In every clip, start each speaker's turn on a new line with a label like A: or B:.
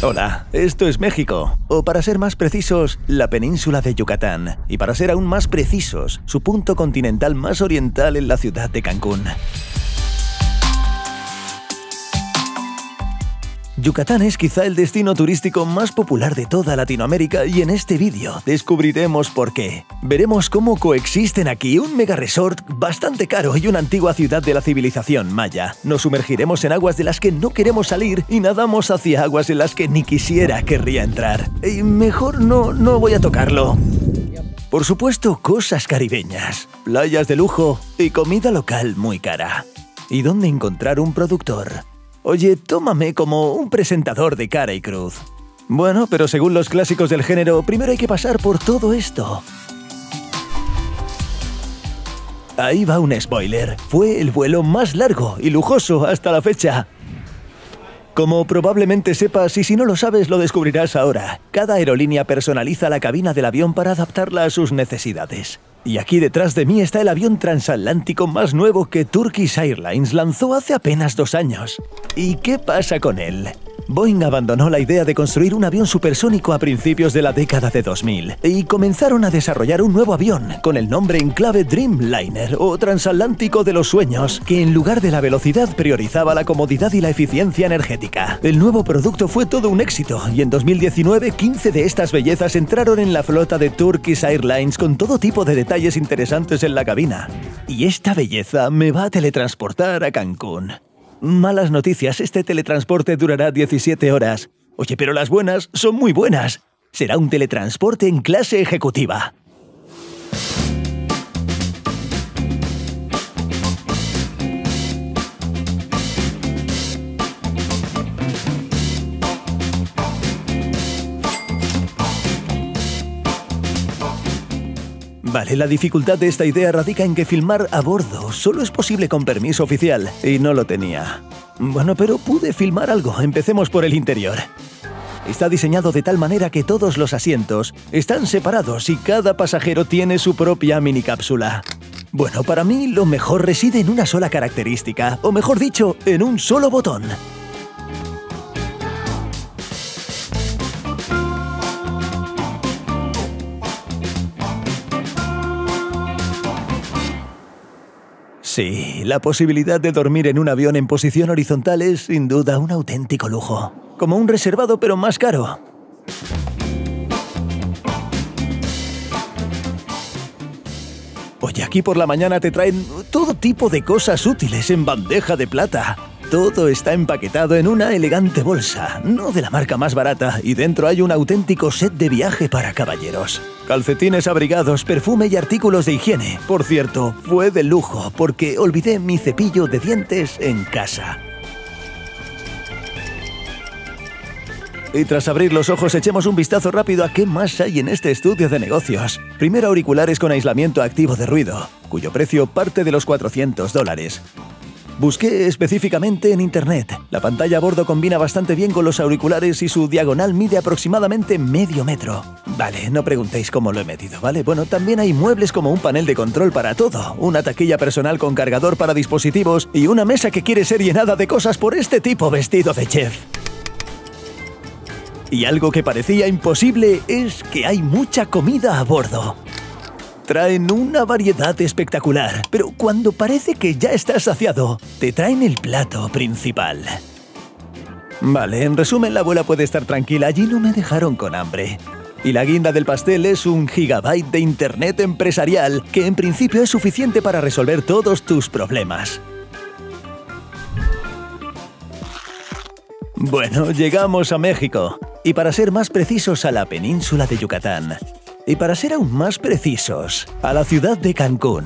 A: Hola, esto es México, o para ser más precisos, la península de Yucatán, y para ser aún más precisos, su punto continental más oriental en la ciudad de Cancún. Yucatán es quizá el destino turístico más popular de toda Latinoamérica y en este vídeo descubriremos por qué. Veremos cómo coexisten aquí un mega resort bastante caro y una antigua ciudad de la civilización maya. Nos sumergiremos en aguas de las que no queremos salir y nadamos hacia aguas en las que ni querría entrar. Y mejor no voy a tocarlo. Por supuesto, cosas caribeñas, playas de lujo y comida local muy cara. ¿Y dónde encontrar un productor? Oye, tómame como un presentador de cara y cruz. Bueno, pero según los clásicos del género, primero hay que pasar por todo esto. Ahí va un spoiler. Fue el vuelo más largo y lujoso hasta la fecha. Como probablemente sepas, y si no lo sabes, lo descubrirás ahora. Cada aerolínea personaliza la cabina del avión para adaptarla a sus necesidades. Y aquí detrás de mí está el avión transatlántico más nuevo que Turkish Airlines lanzó hace apenas 2 años. ¿Y qué pasa con él? Boeing abandonó la idea de construir un avión supersónico a principios de la década de 2000 y comenzaron a desarrollar un nuevo avión con el nombre en clave Dreamliner o transatlántico de los sueños, que en lugar de la velocidad priorizaba la comodidad y la eficiencia energética. El nuevo producto fue todo un éxito y en 2019 15 de estas bellezas entraron en la flota de Turkish Airlines con todo tipo de detalles interesantes en la cabina. Y esta belleza me va a teletransportar a Cancún. Malas noticias, este teletransporte durará 17 horas. Oye, pero las buenas son muy buenas. Será un teletransporte en clase ejecutiva. Vale, la dificultad de esta idea radica en que filmar a bordo solo es posible con permiso oficial, y no lo tenía. Bueno, pero pude filmar algo. Empecemos por el interior. Está diseñado de tal manera que todos los asientos están separados y cada pasajero tiene su propia minicápsula. Bueno, para mí lo mejor reside en una sola característica, o mejor dicho, en un solo botón. Sí, la posibilidad de dormir en un avión en posición horizontal es, sin duda, un auténtico lujo. Como un reservado, pero más caro. Oye, aquí por la mañana te traen todo tipo de cosas útiles en bandeja de plata. Todo está empaquetado en una elegante bolsa, no de la marca más barata, y dentro hay un auténtico set de viaje para caballeros. Calcetines abrigados, perfume y artículos de higiene. Por cierto, fue de lujo porque olvidé mi cepillo de dientes en casa. Y tras abrir los ojos, echemos un vistazo rápido a qué más hay en este estudio de negocios. Primero, auriculares con aislamiento activo de ruido, cuyo precio parte de los $400. Busqué específicamente en internet. La pantalla a bordo combina bastante bien con los auriculares y su diagonal mide aproximadamente medio metro. Vale, no preguntéis cómo lo he medido, ¿vale? Bueno, también hay muebles como un panel de control para todo, una taquilla personal con cargador para dispositivos y una mesa que quiere ser llenada de cosas por este tipo vestido de chef. Y algo que parecía imposible es que hay mucha comida a bordo. Traen una variedad espectacular, pero cuando parece que ya estás saciado, te traen el plato principal. Vale, en resumen, la abuela puede estar tranquila, allí no me dejaron con hambre. Y la guinda del pastel es 1 gigabyte de internet empresarial, que en principio es suficiente para resolver todos tus problemas. Bueno, llegamos a México, y para ser más precisos, a la península de Yucatán. Y para ser aún más precisos, a la ciudad de Cancún.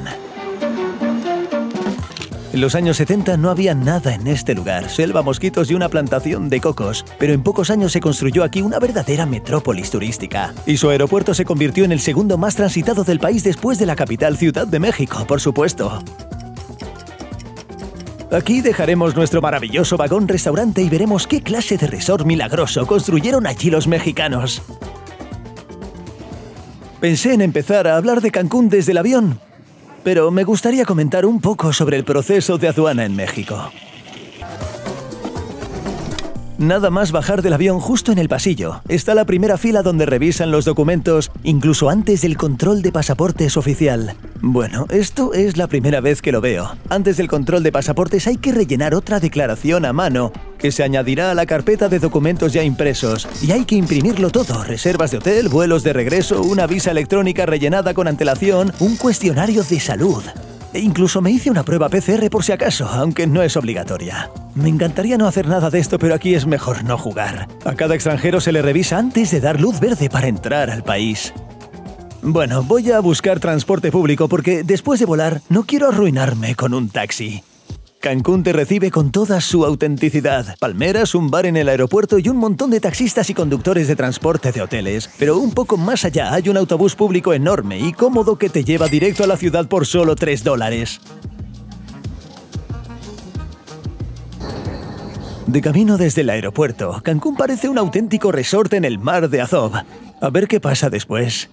A: En los años 70 no había nada en este lugar, selva, mosquitos y una plantación de cocos, pero en pocos años se construyó aquí una verdadera metrópolis turística. Y su aeropuerto se convirtió en el segundo más transitado del país después de la capital Ciudad de México, por supuesto. Aquí dejaremos nuestro maravilloso vagón-restaurante y veremos qué clase de resort milagroso construyeron allí los mexicanos. Pensé en empezar a hablar de Cancún desde el avión, pero me gustaría comentar un poco sobre el proceso de aduana en México. Nada más bajar del avión, justo en el pasillo está la primera fila donde revisan los documentos, incluso antes del control de pasaportes oficial. Bueno, esto es la primera vez que lo veo. Antes del control de pasaportes hay que rellenar otra declaración a mano, que se añadirá a la carpeta de documentos ya impresos. Y hay que imprimirlo todo: reservas de hotel, vuelos de regreso, una visa electrónica rellenada con antelación, un cuestionario de salud. E incluso me hice una prueba PCR por si acaso, aunque no es obligatoria. Me encantaría no hacer nada de esto, pero aquí es mejor no jugar. A cada extranjero se le revisa antes de dar luz verde para entrar al país. Bueno, voy a buscar transporte público porque después de volar no quiero arruinarme con un taxi. Cancún te recibe con toda su autenticidad. Palmeras, un bar en el aeropuerto y un montón de taxistas y conductores de transporte de hoteles. Pero un poco más allá hay un autobús público enorme y cómodo que te lleva directo a la ciudad por solo $3. De camino desde el aeropuerto, Cancún parece un auténtico resort en el mar de Azov. A ver qué pasa después.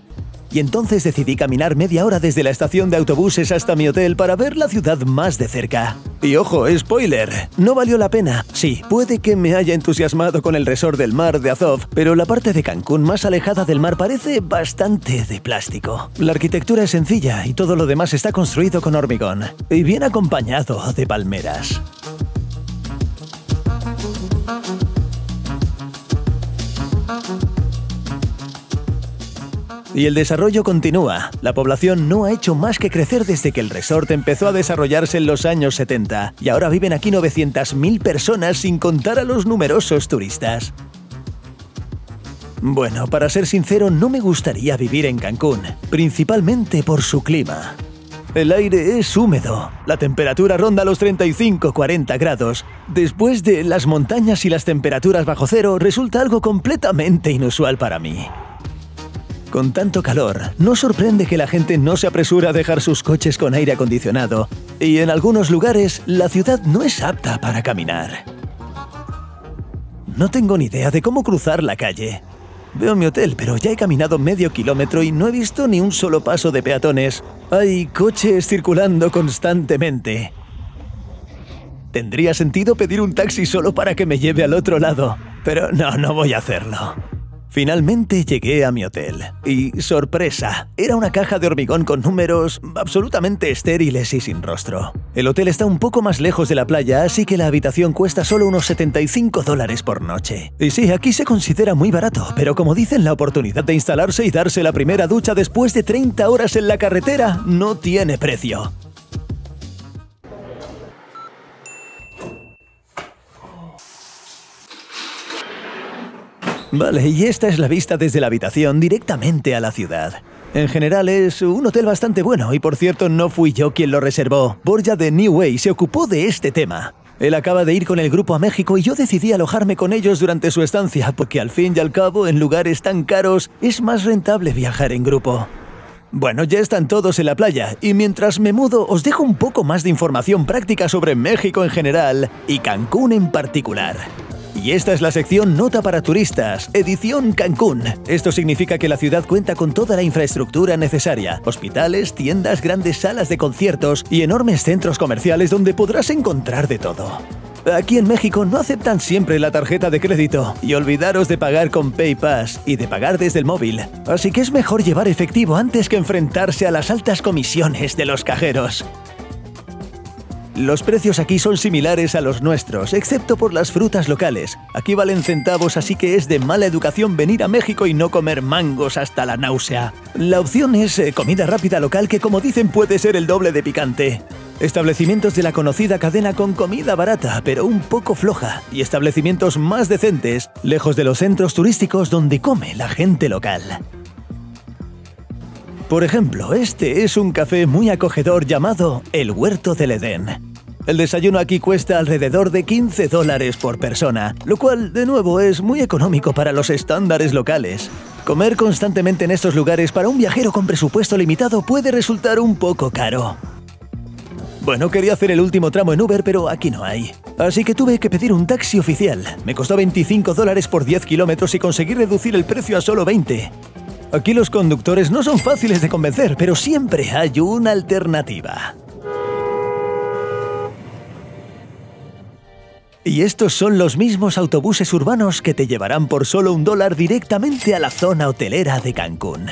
A: Y entonces decidí caminar media hora desde la estación de autobuses hasta mi hotel para ver la ciudad más de cerca. Y ojo, spoiler, no valió la pena. Sí, puede que me haya entusiasmado con el resort del mar de Azov, pero la parte de Cancún más alejada del mar parece bastante de plástico. La arquitectura es sencilla y todo lo demás está construido con hormigón, y bien acompañado de palmeras. Y el desarrollo continúa. La población no ha hecho más que crecer desde que el resort empezó a desarrollarse en los años 70, y ahora viven aquí 900.000 personas sin contar a los numerosos turistas. Bueno, para ser sincero, no me gustaría vivir en Cancún, principalmente por su clima. El aire es húmedo, la temperatura ronda los 35-40 grados. Después de las montañas y las temperaturas bajo cero, resulta algo completamente inusual para mí. Con tanto calor, no sorprende que la gente no se apresura a dejar sus coches con aire acondicionado, y en algunos lugares la ciudad no es apta para caminar. No tengo ni idea de cómo cruzar la calle. Veo mi hotel, pero ya he caminado medio kilómetro y no he visto ni un solo paso de peatones. Hay coches circulando constantemente. Tendría sentido pedir un taxi solo para que me lleve al otro lado, pero no voy a hacerlo. Finalmente llegué a mi hotel. Y ¡sorpresa! Era una caja de hormigón con números absolutamente estériles y sin rostro. El hotel está un poco más lejos de la playa, así que la habitación cuesta solo unos $75 por noche. Y sí, aquí se considera muy barato, pero como dicen, la oportunidad de instalarse y darse la primera ducha después de 30 horas en la carretera no tiene precio. Vale, y esta es la vista desde la habitación directamente a la ciudad. En general es un hotel bastante bueno y, por cierto, no fui yo quien lo reservó. Borja de New Way se ocupó de este tema. Él acaba de ir con el grupo a México y yo decidí alojarme con ellos durante su estancia, porque al fin y al cabo, en lugares tan caros, es más rentable viajar en grupo. Bueno, ya están todos en la playa, y mientras me mudo os dejo un poco más de información práctica sobre México en general y Cancún en particular. Y esta es la sección Nota para Turistas, edición Cancún. Esto significa que la ciudad cuenta con toda la infraestructura necesaria: hospitales, tiendas, grandes salas de conciertos y enormes centros comerciales donde podrás encontrar de todo. Aquí en México no aceptan siempre la tarjeta de crédito, y olvidaros de pagar con PayPass y de pagar desde el móvil. Así que es mejor llevar efectivo antes que enfrentarse a las altas comisiones de los cajeros. Los precios aquí son similares a los nuestros, excepto por las frutas locales. Aquí valen centavos, así que es de mala educación venir a México y no comer mangos hasta la náusea. La opción es comida rápida local que, como dicen, puede ser el doble de picante. Establecimientos de la conocida cadena con comida barata, pero un poco floja. Y establecimientos más decentes, lejos de los centros turísticos donde come la gente local. Por ejemplo, este es un café muy acogedor llamado El Huerto del Edén. El desayuno aquí cuesta alrededor de $15 por persona, lo cual, de nuevo, es muy económico para los estándares locales. Comer constantemente en estos lugares para un viajero con presupuesto limitado puede resultar un poco caro. Bueno, quería hacer el último tramo en Uber, pero aquí no hay. Así que tuve que pedir un taxi oficial. Me costó $25 por 10 kilómetros y conseguí reducir el precio a solo 20. Aquí los conductores no son fáciles de convencer, pero siempre hay una alternativa. Y estos son los mismos autobuses urbanos que te llevarán por solo $1 directamente a la zona hotelera de Cancún.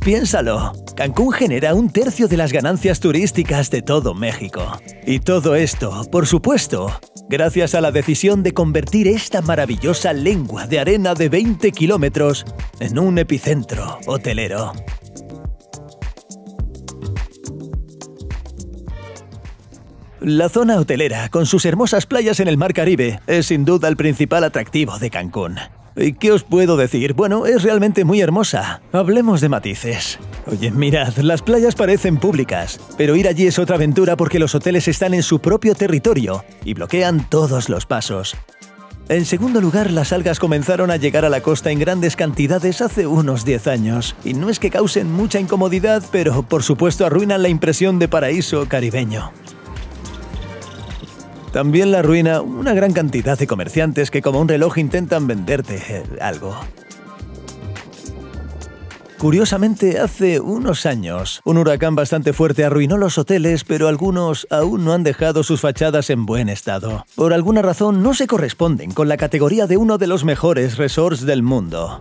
A: Piénsalo, Cancún genera 1/3 de las ganancias turísticas de todo México. Y todo esto, por supuesto, gracias a la decisión de convertir esta maravillosa lengua de arena de 20 kilómetros en un epicentro hotelero. La zona hotelera, con sus hermosas playas en el Mar Caribe, es sin duda el principal atractivo de Cancún. ¿Y qué os puedo decir? Bueno, es realmente muy hermosa. Hablemos de matices. Oye, mirad, las playas parecen públicas, pero ir allí es otra aventura porque los hoteles están en su propio territorio y bloquean todos los pasos. En segundo lugar, las algas comenzaron a llegar a la costa en grandes cantidades hace unos 10 años. Y no es que causen mucha incomodidad, pero por supuesto arruinan la impresión de paraíso caribeño. También la arruina una gran cantidad de comerciantes que como un reloj intentan venderte algo. Curiosamente, hace unos años, un huracán bastante fuerte arruinó los hoteles, pero algunos aún no han dejado sus fachadas en buen estado. Por alguna razón no se corresponden con la categoría de uno de los mejores resorts del mundo.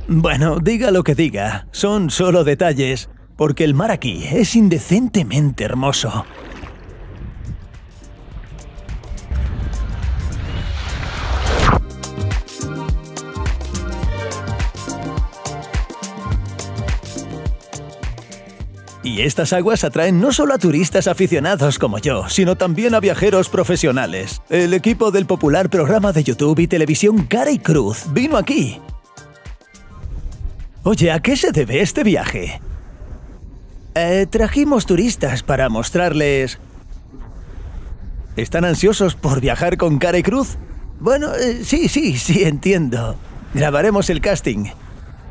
A: Bueno, diga lo que diga, son solo detalles, porque el mar aquí es indecentemente hermoso. Y estas aguas atraen no solo a turistas aficionados como yo, sino también a viajeros profesionales. El equipo del popular programa de YouTube y televisión Cara y Cruz vino aquí. Oye, ¿a qué se debe este viaje? Trajimos turistas para mostrarles... ¿Están ansiosos por viajar con Cara y Cruz? Bueno, sí, entiendo. Grabaremos el casting.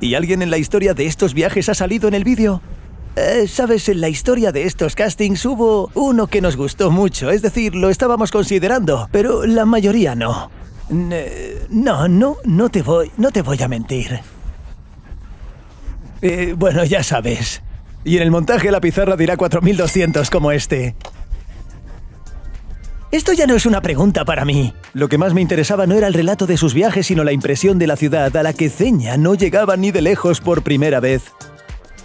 A: ¿Y alguien en la historia de estos viajes ha salido en el vídeo? Sabes, en la historia de estos castings hubo uno que nos gustó mucho, es decir, lo estábamos considerando, pero la mayoría no. No te voy a mentir. Bueno, ya sabes. Y en el montaje la pizarra dirá 4200 como este. Esto ya no es una pregunta para mí. Lo que más me interesaba no era el relato de sus viajes, sino la impresión de la ciudad a la que Zeña no llegaba ni de lejos por primera vez.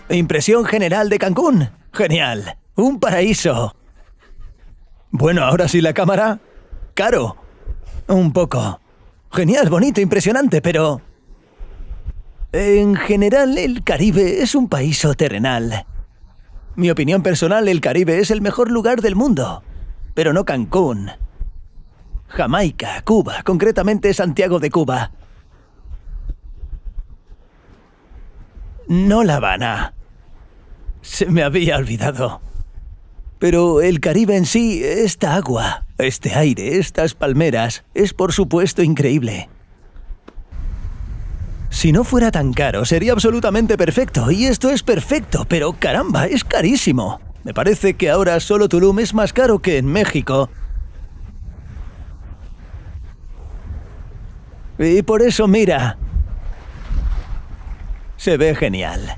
A: Impresión general de Cancún. Genial. Un paraíso. Bueno, ahora sí la cámara. Caro. Un poco. Genial, bonito, impresionante, pero... En general, el Caribe es un paraíso terrenal. Mi opinión personal, el Caribe es el mejor lugar del mundo. Pero no Cancún. Jamaica, Cuba, concretamente Santiago de Cuba. No La Habana. Se me había olvidado. Pero el Caribe en sí, esta agua, este aire, estas palmeras, es por supuesto increíble. Si no fuera tan caro, sería absolutamente perfecto. Y esto es perfecto, pero caramba, es carísimo. Me parece que ahora solo Tulum es más caro que en México. Y por eso, mira... Se ve genial.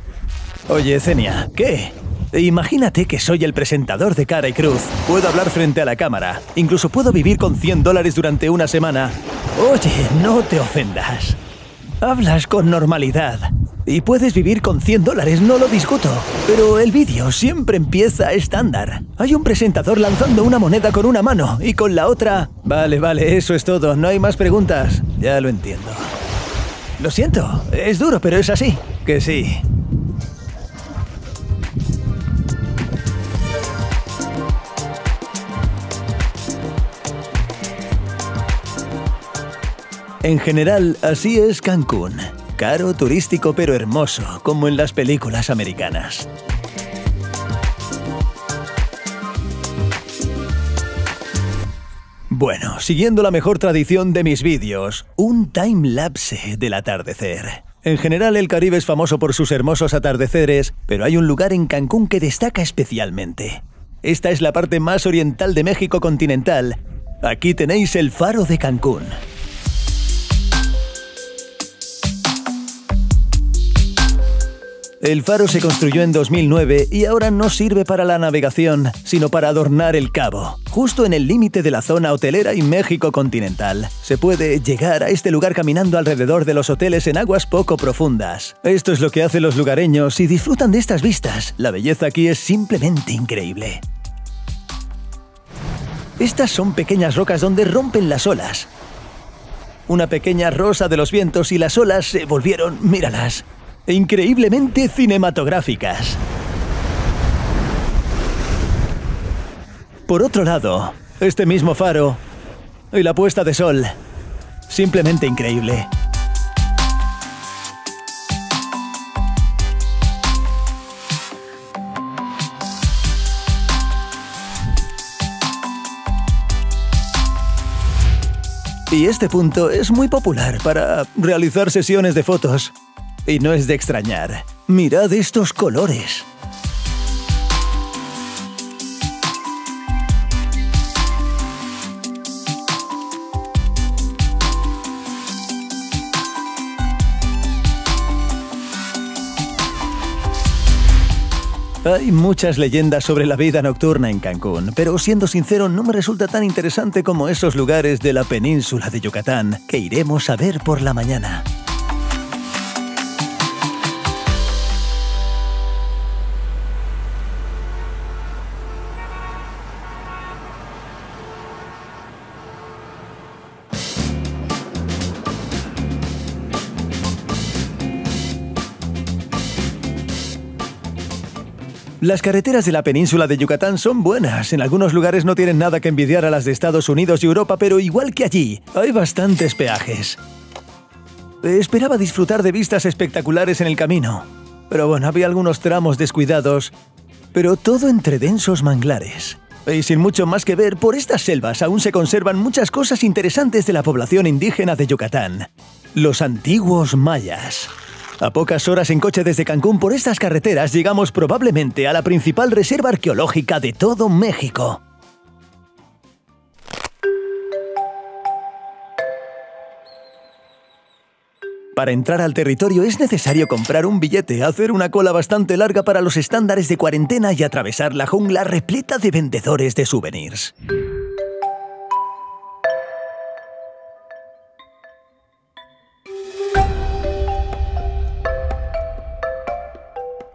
A: Oye, Zeña, ¿qué? Imagínate que soy el presentador de Cara y Cruz. Puedo hablar frente a la cámara. Incluso puedo vivir con $100 durante una semana. Oye, no te ofendas. Hablas con normalidad. Y puedes vivir con $100, no lo discuto. Pero el vídeo siempre empieza estándar. Hay un presentador lanzando una moneda con una mano y con la otra... Vale, eso es todo. No hay más preguntas. Ya lo entiendo. Lo siento, es duro, pero es así. Que sí. En general, así es Cancún. Caro, turístico, pero hermoso, como en las películas americanas. Bueno, siguiendo la mejor tradición de mis vídeos, un time-lapse del atardecer. En general, el Caribe es famoso por sus hermosos atardeceres, pero hay un lugar en Cancún que destaca especialmente. Esta es la parte más oriental de México continental. Aquí tenéis el Faro de Cancún. El faro se construyó en 2009 y ahora no sirve para la navegación, sino para adornar el cabo, justo en el límite de la zona hotelera y México continental. Se puede llegar a este lugar caminando alrededor de los hoteles en aguas poco profundas. Esto es lo que hacen los lugareños y disfrutan de estas vistas. La belleza aquí es simplemente increíble. Estas son pequeñas rocas donde rompen las olas. Una pequeña rosa de los vientos y las olas se volvieron, míralas, increíblemente cinematográficas. Por otro lado, este mismo faro y la puesta de sol, simplemente increíble. Y este punto es muy popular para realizar sesiones de fotos. Y no es de extrañar. Mirad estos colores. Hay muchas leyendas sobre la vida nocturna en Cancún, pero siendo sincero no me resulta tan interesante como esos lugares de la península de Yucatán que iremos a ver por la mañana. Las carreteras de la península de Yucatán son buenas. En algunos lugares no tienen nada que envidiar a las de Estados Unidos y Europa, pero igual que allí, hay bastantes peajes. Esperaba disfrutar de vistas espectaculares en el camino, pero bueno, había algunos tramos descuidados, pero todo entre densos manglares. Y sin mucho más que ver, por estas selvas aún se conservan muchas cosas interesantes de la población indígena de Yucatán. Los antiguos mayas. A pocas horas en coche desde Cancún por estas carreteras llegamos probablemente a la principal reserva arqueológica de todo México. Para entrar al territorio es necesario comprar un billete, hacer una cola bastante larga para los estándares de cuarentena y atravesar la jungla repleta de vendedores de souvenirs.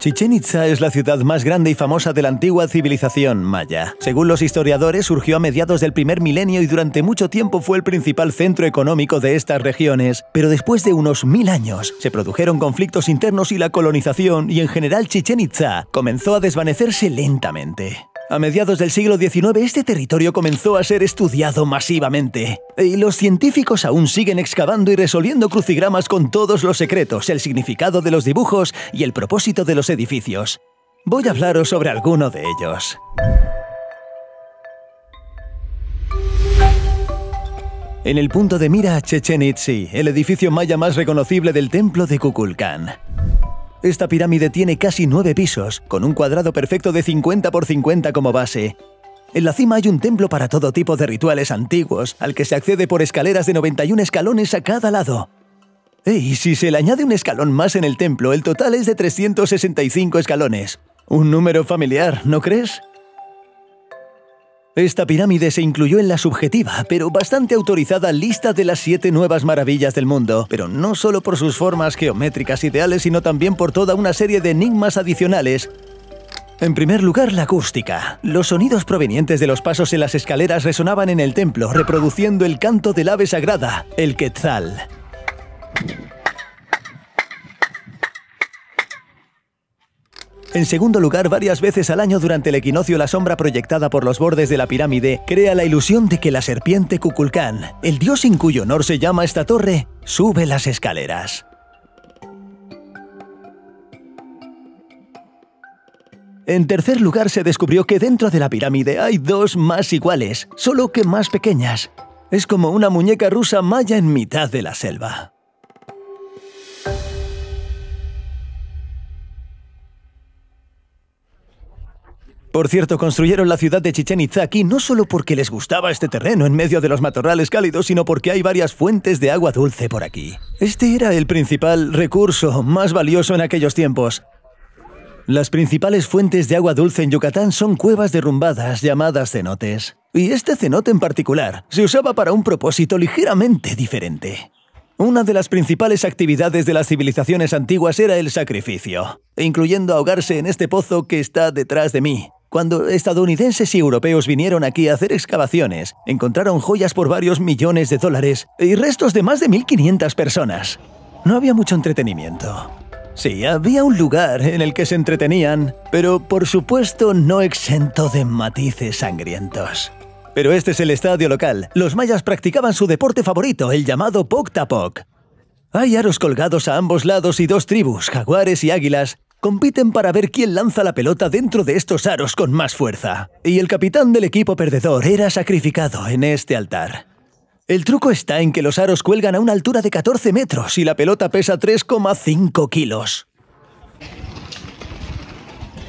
A: Chichén Itzá es la ciudad más grande y famosa de la antigua civilización maya. Según los historiadores, surgió a mediados del primer milenio y durante mucho tiempo fue el principal centro económico de estas regiones. Pero después de unos 1000 años, se produjeron conflictos internos y la colonización, y en general Chichén Itzá comenzó a desvanecerse lentamente. A mediados del siglo XIX, este territorio comenzó a ser estudiado masivamente. Y los científicos aún siguen excavando y resolviendo crucigramas con todos los secretos, el significado de los dibujos y el propósito de los edificios. Voy a hablaros sobre alguno de ellos. En el punto de mira, Chichén Itzá, el edificio maya más reconocible del templo de Kukulcán. Esta pirámide tiene casi 9 pisos, con un cuadrado perfecto de 50 por 50 como base. En la cima hay un templo para todo tipo de rituales antiguos, al que se accede por escaleras de 91 escalones a cada lado. Y si se le añade un escalón más en el templo, el total es de 365 escalones. Un número familiar, ¿no crees? Esta pirámide se incluyó en la subjetiva, pero bastante autorizada lista de las 7 nuevas maravillas del mundo, pero no solo por sus formas geométricas ideales, sino también por toda una serie de enigmas adicionales. En primer lugar, la acústica. Los sonidos provenientes de los pasos en las escaleras resonaban en el templo, reproduciendo el canto del ave sagrada, el quetzal. En segundo lugar, varias veces al año durante el equinoccio, la sombra proyectada por los bordes de la pirámide crea la ilusión de que la serpiente Kukulcán, el dios en cuyo honor se llama esta torre, sube las escaleras. En tercer lugar, se descubrió que dentro de la pirámide hay 2 más iguales, solo que más pequeñas. Es como una muñeca rusa maya en mitad de la selva. Por cierto, construyeron la ciudad de Chichén Itzá aquí no solo porque les gustaba este terreno en medio de los matorrales cálidos, sino porque hay varias fuentes de agua dulce por aquí. Este era el principal recurso más valioso en aquellos tiempos. Las principales fuentes de agua dulce en Yucatán son cuevas derrumbadas llamadas cenotes. Y este cenote en particular se usaba para un propósito ligeramente diferente. Una de las principales actividades de las civilizaciones antiguas era el sacrificio, incluyendo ahogarse en este pozo que está detrás de mí. Cuando estadounidenses y europeos vinieron aquí a hacer excavaciones, encontraron joyas por varios millones de dólares y restos de más de 1.500 personas. No había mucho entretenimiento. Sí, había un lugar en el que se entretenían, pero por supuesto no exento de matices sangrientos. Pero este es el estadio local. Los mayas practicaban su deporte favorito, el llamado Poc-Tapoc. Hay aros colgados a ambos lados y dos tribus, jaguares y águilas, compiten para ver quién lanza la pelota dentro de estos aros con más fuerza. Y el capitán del equipo perdedor era sacrificado en este altar. El truco está en que los aros cuelgan a una altura de 14 metros y la pelota pesa 3,5 kilos.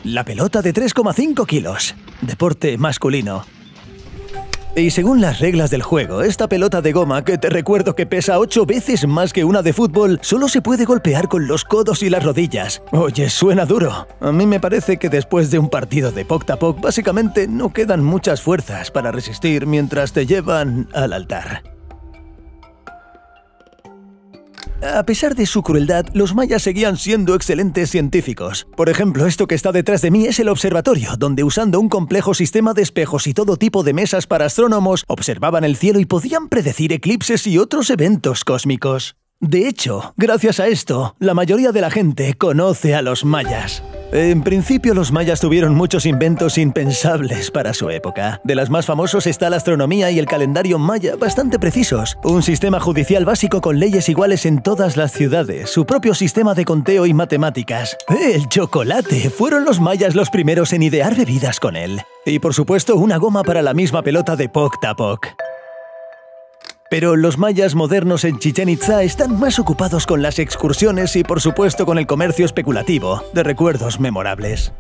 A: La pelota de 3,5 kilos. Deporte masculino. Y según las reglas del juego, esta pelota de goma, que te recuerdo que pesa 8 veces más que una de fútbol, solo se puede golpear con los codos y las rodillas. Oye, suena duro. A mí me parece que después de un partido de Poc-Tapoc, básicamente no quedan muchas fuerzas para resistir mientras te llevan al altar. A pesar de su crueldad, los mayas seguían siendo excelentes científicos. Por ejemplo, esto que está detrás de mí es el observatorio, donde usando un complejo sistema de espejos y todo tipo de mesas para astrónomos, observaban el cielo y podían predecir eclipses y otros eventos cósmicos. De hecho, gracias a esto, la mayoría de la gente conoce a los mayas. En principio, los mayas tuvieron muchos inventos impensables para su época. De las más famosos está la astronomía y el calendario maya, bastante precisos. Un sistema judicial básico con leyes iguales en todas las ciudades. Su propio sistema de conteo y matemáticas. El chocolate. Fueron los mayas los primeros en idear bebidas con él. Y por supuesto, una goma para la misma pelota de Poc-Tapoc. Pero los mayas modernos en Chichén Itzá están más ocupados con las excursiones y, por supuesto, con el comercio especulativo de recuerdos memorables.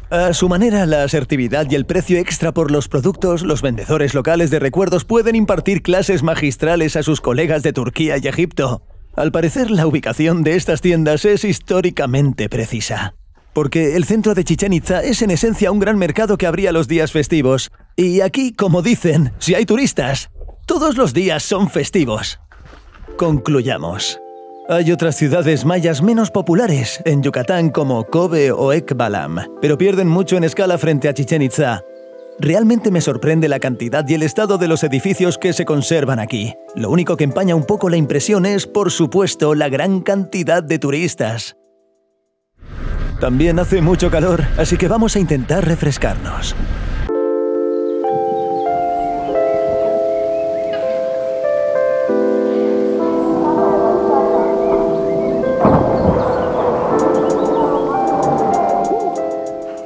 A: A su manera, la asertividad y el precio extra por los productos, los vendedores locales de recuerdos pueden impartir clases magistrales a sus colegas de Turquía y Egipto. Al parecer, la ubicación de estas tiendas es históricamente precisa. Porque el centro de Chichén Itzá es en esencia un gran mercado que abría los días festivos. Y aquí, como dicen, si hay turistas, todos los días son festivos. Concluyamos. Hay otras ciudades mayas menos populares en Yucatán como Kobe o Ekbalam, pero pierden mucho en escala frente a Chichén Itzá. Realmente me sorprende la cantidad y el estado de los edificios que se conservan aquí. Lo único que empaña un poco la impresión es, por supuesto, la gran cantidad de turistas. También hace mucho calor, así que vamos a intentar refrescarnos.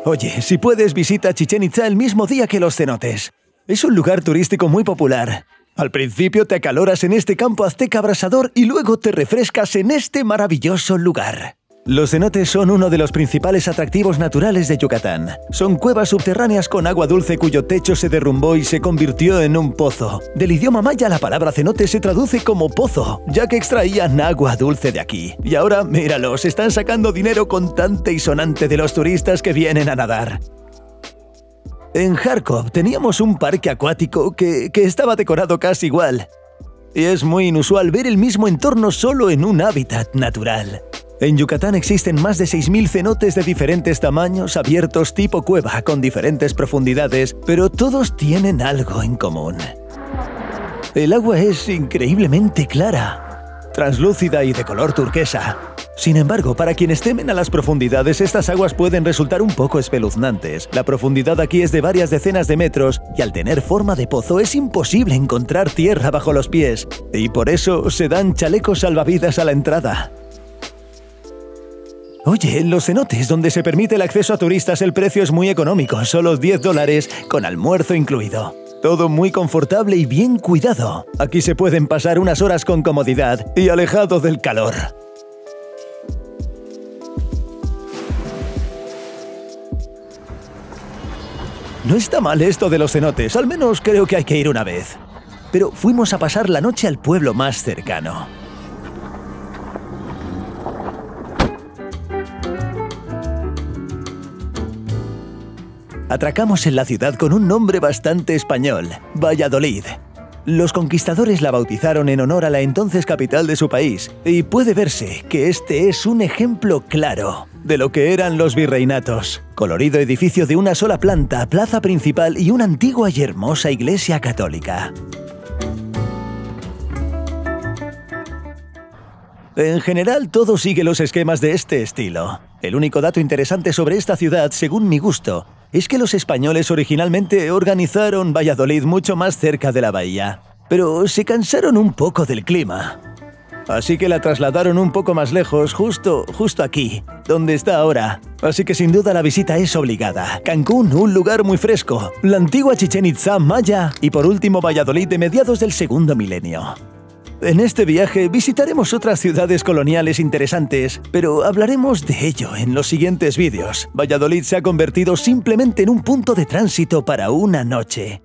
A: Oye, si puedes, visita Chichén Itzá el mismo día que los cenotes. Es un lugar turístico muy popular. Al principio te acaloras en este campo azteca abrasador y luego te refrescas en este maravilloso lugar. Los cenotes son uno de los principales atractivos naturales de Yucatán. Son cuevas subterráneas con agua dulce cuyo techo se derrumbó y se convirtió en un pozo. Del idioma maya la palabra cenote se traduce como pozo, ya que extraían agua dulce de aquí. Y ahora, míralos, están sacando dinero contante y sonante de los turistas que vienen a nadar. En Kharkov teníamos un parque acuático que estaba decorado casi igual. Y es muy inusual ver el mismo entorno solo en un hábitat natural. En Yucatán existen más de 6.000 cenotes de diferentes tamaños, abiertos tipo cueva, con diferentes profundidades, pero todos tienen algo en común. El agua es increíblemente clara, translúcida y de color turquesa. Sin embargo, para quienes temen a las profundidades, estas aguas pueden resultar un poco espeluznantes. La profundidad aquí es de varias decenas de metros y al tener forma de pozo es imposible encontrar tierra bajo los pies. Y por eso se dan chalecos salvavidas a la entrada. Oye, en los cenotes, donde se permite el acceso a turistas, el precio es muy económico, solo $10 con almuerzo incluido. Todo muy confortable y bien cuidado. Aquí se pueden pasar unas horas con comodidad y alejado del calor. No está mal esto de los cenotes, al menos creo que hay que ir una vez. Pero fuimos a pasar la noche al pueblo más cercano. Atracamos en la ciudad con un nombre bastante español, Valladolid. Los conquistadores la bautizaron en honor a la entonces capital de su país, y puede verse que este es un ejemplo claro de lo que eran los virreinatos. Colorido edificio de una sola planta, plaza principal y una antigua y hermosa iglesia católica. En general, todo sigue los esquemas de este estilo. El único dato interesante sobre esta ciudad, según mi gusto, es que los españoles originalmente organizaron Valladolid mucho más cerca de la bahía, pero se cansaron un poco del clima. Así que la trasladaron un poco más lejos, justo aquí, donde está ahora. Así que sin duda la visita es obligada. Cancún, un lugar muy fresco, la antigua Chichén Itzá maya y por último Valladolid de mediados del segundo milenio. En este viaje visitaremos otras ciudades coloniales interesantes, pero hablaremos de ello en los siguientes vídeos. Valladolid se ha convertido simplemente en un punto de tránsito para una noche.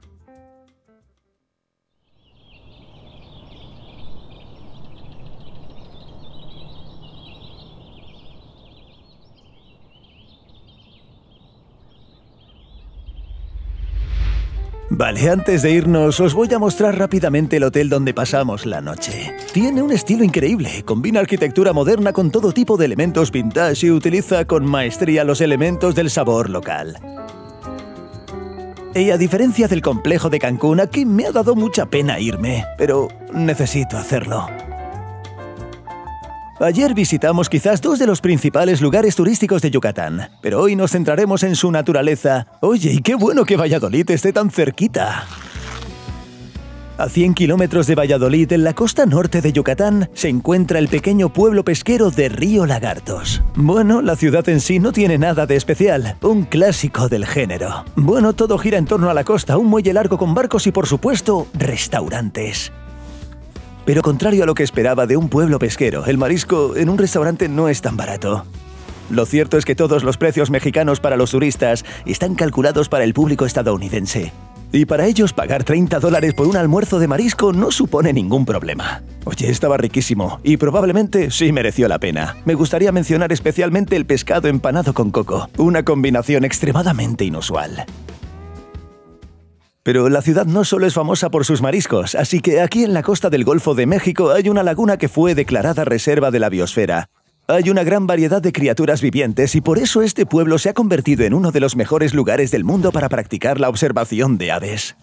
A: Vale, antes de irnos, os voy a mostrar rápidamente el hotel donde pasamos la noche. Tiene un estilo increíble, combina arquitectura moderna con todo tipo de elementos vintage y utiliza con maestría los elementos del sabor local. Y a diferencia del complejo de Cancún, aquí me ha dado mucha pena irme, pero necesito hacerlo. Ayer visitamos quizás dos de los principales lugares turísticos de Yucatán, pero hoy nos centraremos en su naturaleza. Oye, y qué bueno que Valladolid esté tan cerquita. A 100 kilómetros de Valladolid, en la costa norte de Yucatán, se encuentra el pequeño pueblo pesquero de Río Lagartos. Bueno, la ciudad en sí no tiene nada de especial, un clásico del género. Bueno, todo gira en torno a la costa, un muelle largo con barcos y, por supuesto, restaurantes. Pero contrario a lo que esperaba de un pueblo pesquero, el marisco en un restaurante no es tan barato. Lo cierto es que todos los precios mexicanos para los turistas están calculados para el público estadounidense. Y para ellos pagar $30 por un almuerzo de marisco no supone ningún problema. Oye, estaba riquísimo y probablemente sí mereció la pena. Me gustaría mencionar especialmente el pescado empanado con coco, una combinación extremadamente inusual. Pero la ciudad no solo es famosa por sus mariscos, así que aquí en la costa del Golfo de México hay una laguna que fue declarada Reserva de la Biosfera. Hay una gran variedad de criaturas vivientes y por eso este pueblo se ha convertido en uno de los mejores lugares del mundo para practicar la observación de aves.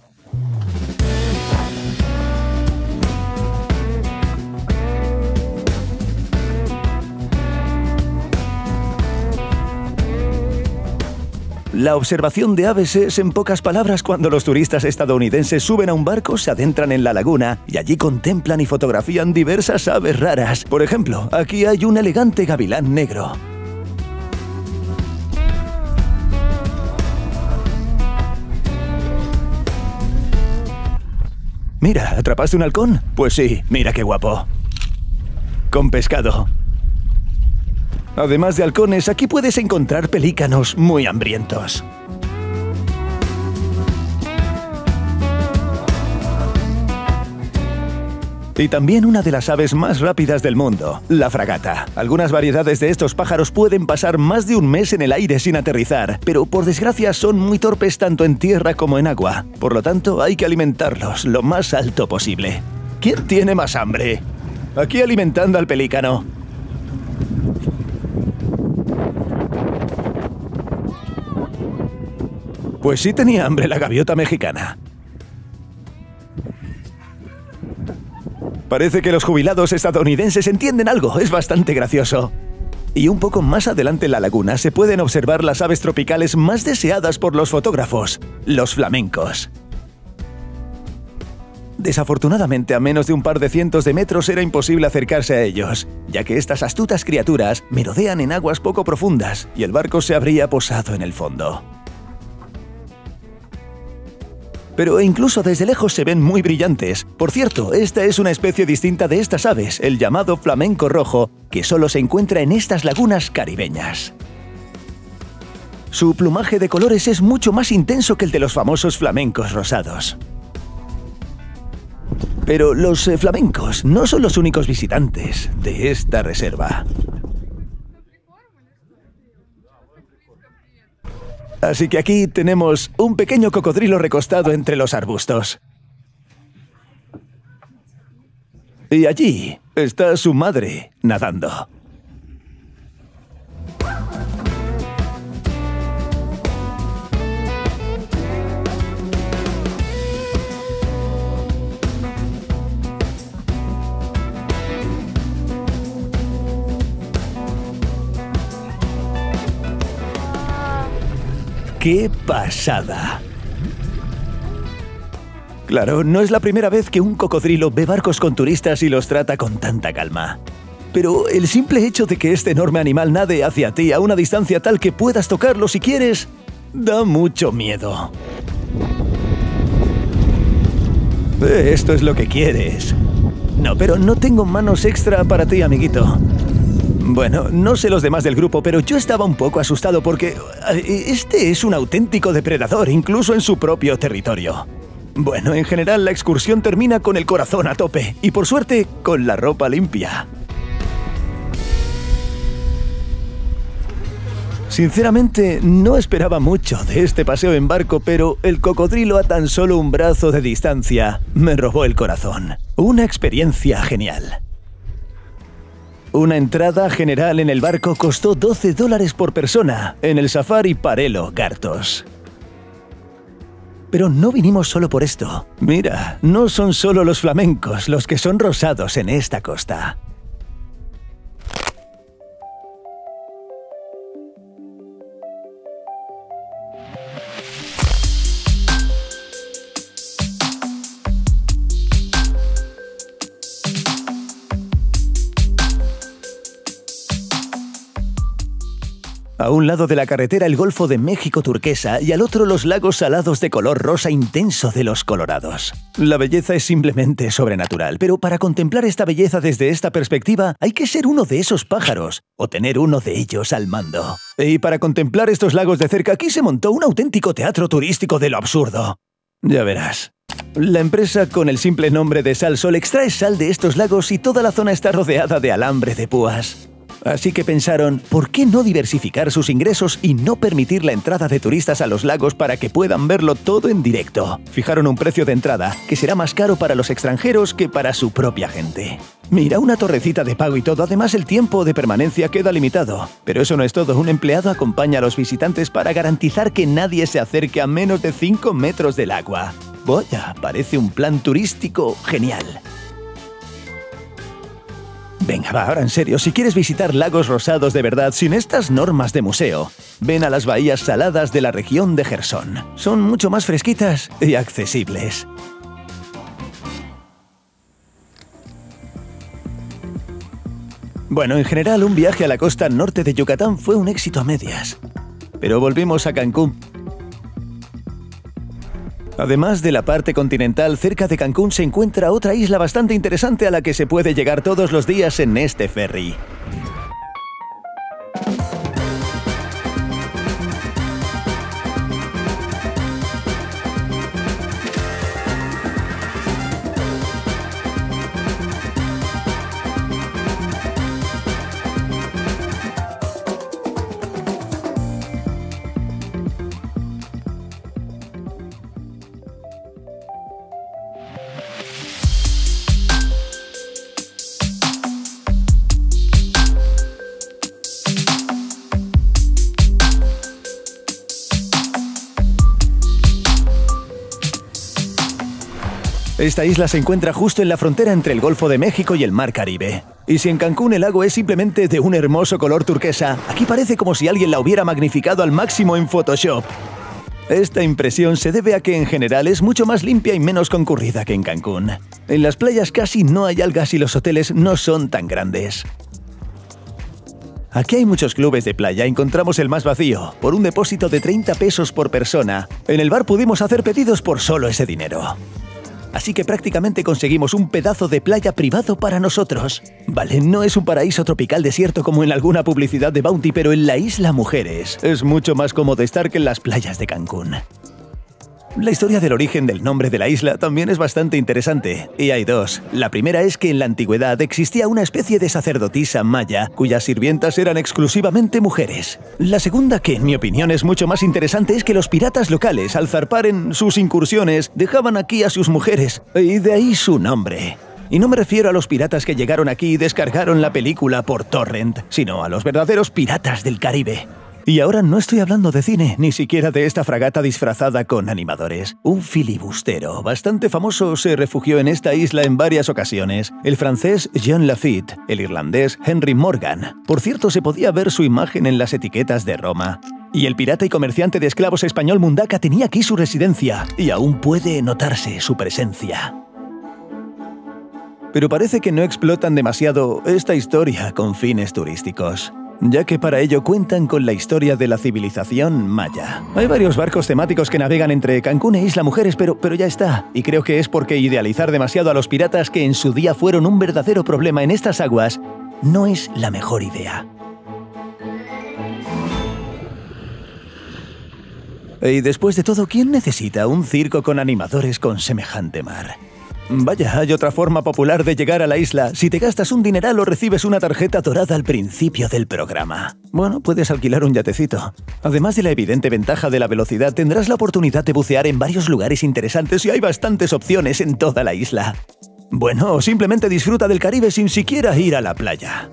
A: La observación de aves es, en pocas palabras, cuando los turistas estadounidenses suben a un barco, se adentran en la laguna y allí contemplan y fotografían diversas aves raras. Por ejemplo, aquí hay un elegante gavilán negro. Mira, ¿atrapaste un halcón? Pues sí, mira qué guapo. Con pescado. Además de halcones, aquí puedes encontrar pelícanos muy hambrientos. Y también una de las aves más rápidas del mundo, la fragata. Algunas variedades de estos pájaros pueden pasar más de un mes en el aire sin aterrizar, pero por desgracia son muy torpes tanto en tierra como en agua. Por lo tanto, hay que alimentarlos lo más alto posible. ¿Quién tiene más hambre? Aquí alimentando al pelícano. Pues sí tenía hambre la gaviota mexicana. Parece que los jubilados estadounidenses entienden algo, es bastante gracioso. Y un poco más adelante en la laguna se pueden observar las aves tropicales más deseadas por los fotógrafos, los flamencos. Desafortunadamente, a menos de un par de cientos de metros era imposible acercarse a ellos, ya que estas astutas criaturas merodean en aguas poco profundas y el barco se habría posado en el fondo. Pero incluso desde lejos se ven muy brillantes. Por cierto, esta es una especie distinta de estas aves, el llamado flamenco rojo, que solo se encuentra en estas lagunas caribeñas. Su plumaje de colores es mucho más intenso que el de los famosos flamencos rosados. Pero los flamencos no son los únicos visitantes de esta reserva. Así que aquí tenemos un pequeño cocodrilo recostado entre los arbustos. Y allí está su madre nadando. ¡Qué pasada! Claro, no es la primera vez que un cocodrilo ve barcos con turistas y los trata con tanta calma. Pero el simple hecho de que este enorme animal nade hacia ti a una distancia tal que puedas tocarlo si quieres, da mucho miedo. Esto es lo que quieres. No, pero no tengo manos extra para ti, amiguito. Bueno, no sé los demás del grupo, pero yo estaba un poco asustado porque este es un auténtico depredador, incluso en su propio territorio. Bueno, en general la excursión termina con el corazón a tope y, por suerte, con la ropa limpia. Sinceramente, no esperaba mucho de este paseo en barco, pero el cocodrilo a tan solo un brazo de distancia me robó el corazón. Una experiencia genial. Una entrada general en el barco costó $12 por persona en el Safari Parello Gartos. Pero no vinimos solo por esto. Mira, no son solo los flamencos los que son rosados en esta costa. A un lado de la carretera el Golfo de México turquesa y al otro los lagos salados de color rosa intenso de los Colorados. La belleza es simplemente sobrenatural, pero para contemplar esta belleza desde esta perspectiva hay que ser uno de esos pájaros o tener uno de ellos al mando. Y para contemplar estos lagos de cerca aquí se montó un auténtico teatro turístico de lo absurdo. Ya verás. La empresa con el simple nombre de Salsol extrae sal de estos lagos y toda la zona está rodeada de alambre de púas. Así que pensaron, ¿por qué no diversificar sus ingresos y no permitir la entrada de turistas a los lagos para que puedan verlo todo en directo? Fijaron un precio de entrada que será más caro para los extranjeros que para su propia gente. Mira, una torrecita de pago y todo, además el tiempo de permanencia queda limitado. Pero eso no es todo, un empleado acompaña a los visitantes para garantizar que nadie se acerque a menos de 5 metros del agua. Vaya, parece un plan turístico genial. Venga, va, ahora en serio, si quieres visitar lagos rosados de verdad sin estas normas de museo, ven a las bahías saladas de la región de Jersón. Son mucho más fresquitas y accesibles. Bueno, en general, un viaje a la costa norte de Yucatán fue un éxito a medias. Pero volvimos a Cancún. Además de la parte continental, cerca de Cancún se encuentra otra isla bastante interesante a la que se puede llegar todos los días en este ferry. Esta isla se encuentra justo en la frontera entre el Golfo de México y el Mar Caribe. Y si en Cancún el lago es simplemente de un hermoso color turquesa, aquí parece como si alguien la hubiera magnificado al máximo en Photoshop. Esta impresión se debe a que en general es mucho más limpia y menos concurrida que en Cancún. En las playas casi no hay algas y los hoteles no son tan grandes. Aquí hay muchos clubes de playa, encontramos el más vacío, por un depósito de 30 pesos por persona. En el bar pudimos hacer pedidos por solo ese dinero. Así que prácticamente conseguimos un pedazo de playa privado para nosotros. Vale, no es un paraíso tropical desierto como en alguna publicidad de Bounty, pero en la Isla Mujeres es mucho más cómodo estar que en las playas de Cancún. La historia del origen del nombre de la isla también es bastante interesante, y hay dos. La primera es que en la antigüedad existía una especie de sacerdotisa maya, cuyas sirvientas eran exclusivamente mujeres. La segunda, que en mi opinión es mucho más interesante, es que los piratas locales, al zarpar en sus incursiones, dejaban aquí a sus mujeres, y de ahí su nombre. Y no me refiero a los piratas que llegaron aquí y descargaron la película por torrent, sino a los verdaderos piratas del Caribe. Y ahora no estoy hablando de cine, ni siquiera de esta fragata disfrazada con animadores. Un filibustero bastante famoso se refugió en esta isla en varias ocasiones. El francés Jean Lafitte, el irlandés Henry Morgan. Por cierto, se podía ver su imagen en las etiquetas de Roma. Y el pirata y comerciante de esclavos español Mundaca tenía aquí su residencia, y aún puede notarse su presencia. Pero parece que no explotan demasiado esta historia con fines turísticos, ya que para ello cuentan con la historia de la civilización maya. Hay varios barcos temáticos que navegan entre Cancún e Isla Mujeres, pero ya está. Y creo que es porque idealizar demasiado a los piratas, que en su día fueron un verdadero problema en estas aguas, no es la mejor idea. Y después de todo, ¿quién necesita un circo con animadores con semejante mar? Vaya, hay otra forma popular de llegar a la isla. Si te gastas un dineral o recibes una tarjeta dorada al principio del programa. Bueno, puedes alquilar un yatecito. Además de la evidente ventaja de la velocidad, tendrás la oportunidad de bucear en varios lugares interesantes y hay bastantes opciones en toda la isla. Bueno, o simplemente disfruta del Caribe sin siquiera ir a la playa.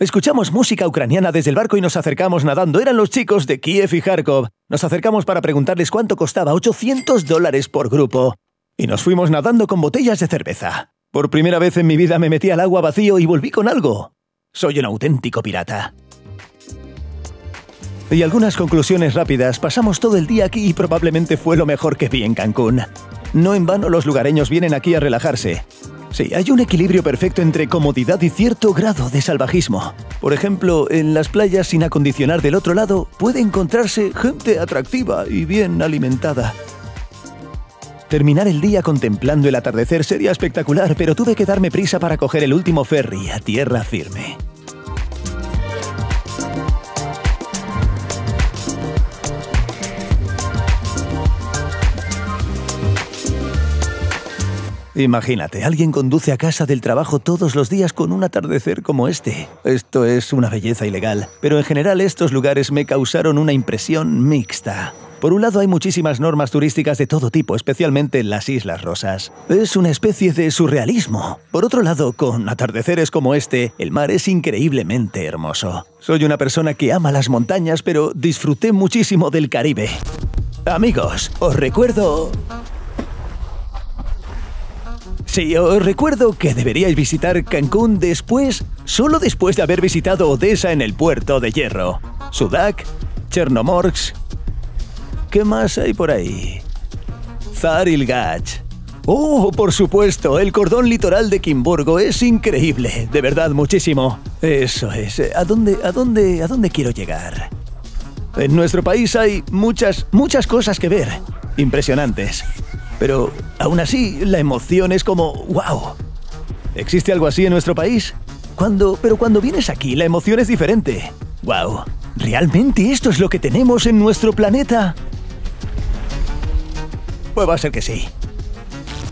A: Escuchamos música ucraniana desde el barco y nos acercamos nadando. Eran los chicos de Kiev y Kharkov. Nos acercamos para preguntarles cuánto costaba, $800 por grupo. Y nos fuimos nadando con botellas de cerveza. Por primera vez en mi vida me metí al agua vacío y volví con algo. Soy un auténtico pirata. Y algunas conclusiones rápidas. Pasamos todo el día aquí y probablemente fue lo mejor que vi en Cancún. No en vano los lugareños vienen aquí a relajarse. Sí, hay un equilibrio perfecto entre comodidad y cierto grado de salvajismo. Por ejemplo, en las playas sin acondicionar del otro lado puede encontrarse gente atractiva y bien alimentada. Terminar el día contemplando el atardecer sería espectacular, pero tuve que darme prisa para coger el último ferry a tierra firme. Imagínate, alguien conduce a casa del trabajo todos los días con un atardecer como este. Esto es una belleza ilegal, pero en general estos lugares me causaron una impresión mixta. Por un lado hay muchísimas normas turísticas de todo tipo, especialmente en las Islas Rosas. Es una especie de surrealismo. Por otro lado, con atardeceres como este, el mar es increíblemente hermoso. Soy una persona que ama las montañas, pero disfruté muchísimo del Caribe. Amigos, os recuerdo que deberíais visitar Cancún solo después de haber visitado Odessa en el puerto de hierro, Sudak, Chernomorsk. ¿Qué más hay por ahí? Zarilgach. ¡Oh, por supuesto! El cordón litoral de Kimburgo es increíble, de verdad, muchísimo. Eso es. ¿A dónde quiero llegar? En nuestro país hay muchas cosas que ver, impresionantes. Pero, aún así, la emoción es como ¡wow! ¿Existe algo así en nuestro país? Pero cuando vienes aquí, la emoción es diferente. ¡Wow! ¿Realmente esto es lo que tenemos en nuestro planeta? Pues va a ser que sí.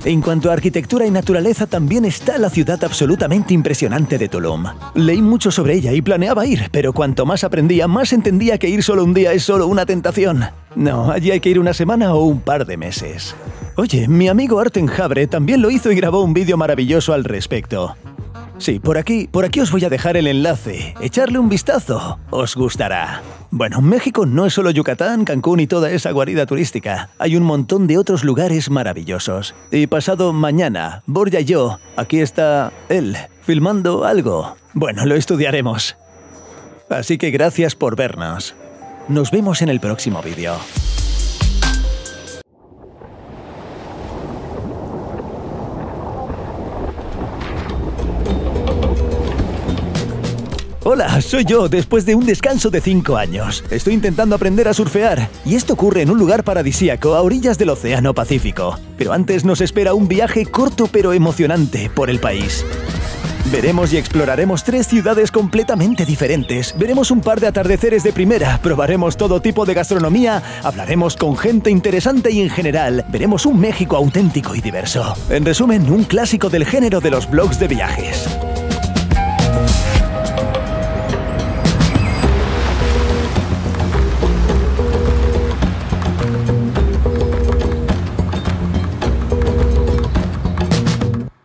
A: En cuanto a arquitectura y naturaleza, también está la ciudad absolutamente impresionante de Tulum. Leí mucho sobre ella y planeaba ir, pero cuanto más aprendía, más entendía que ir solo un día es solo una tentación. No, allí hay que ir una semana o un par de meses. Oye, mi amigo Arten Habre también lo hizo y grabó un vídeo maravilloso al respecto. Sí, por aquí os voy a dejar el enlace. Echarle un vistazo, os gustará. Bueno, México no es solo Yucatán, Cancún y toda esa guarida turística. Hay un montón de otros lugares maravillosos. Y pasado mañana, Borja y yo, aquí está él, filmando algo. Bueno, lo estudiaremos. Así que gracias por vernos. Nos vemos en el próximo vídeo. Hola, soy yo, después de un descanso de 5 años. Estoy intentando aprender a surfear, y esto ocurre en un lugar paradisíaco a orillas del Océano Pacífico. Pero antes nos espera un viaje corto pero emocionante por el país. Veremos y exploraremos 3 ciudades completamente diferentes. Veremos un par de atardeceres de primera, probaremos todo tipo de gastronomía, hablaremos con gente interesante y en general, veremos un México auténtico y diverso. En resumen, un clásico del género de los blogs de viajes.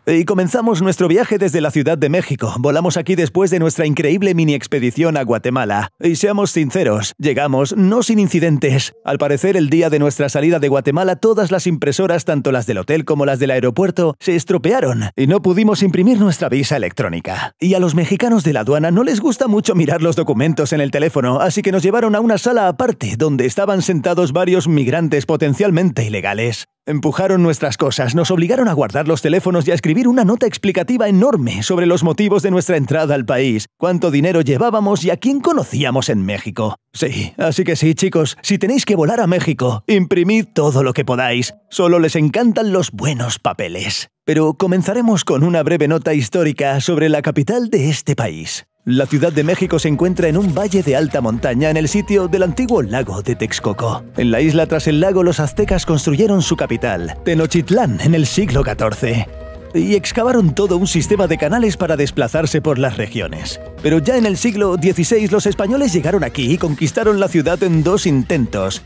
A: Y comenzamos nuestro viaje desde la Ciudad de México. Volamos aquí después de nuestra increíble mini expedición a Guatemala. Y seamos sinceros, llegamos no sin incidentes. Al parecer, el día de nuestra salida de Guatemala, todas las impresoras, tanto las del hotel como las del aeropuerto, se estropearon y no pudimos imprimir nuestra visa electrónica. Y a los mexicanos de la aduana no les gusta mucho mirar los documentos en el teléfono, así que nos llevaron a una sala aparte, donde estaban sentados varios migrantes potencialmente ilegales. Empujaron nuestras cosas, nos obligaron a guardar los teléfonos y a escribir una nota explicativa enorme sobre los motivos de nuestra entrada al país, cuánto dinero llevábamos y a quién conocíamos en México. Sí, así que sí, chicos, si tenéis que volar a México, imprimid todo lo que podáis. Solo les encantan los buenos papeles. Pero comenzaremos con una breve nota histórica sobre la capital de este país. La Ciudad de México se encuentra en un valle de alta montaña en el sitio del antiguo lago de Texcoco. En la isla tras el lago, los aztecas construyeron su capital, Tenochtitlán, en el siglo XIV. Y excavaron todo un sistema de canales para desplazarse por las regiones. Pero ya en el siglo XVI los españoles llegaron aquí y conquistaron la ciudad en 2 intentos.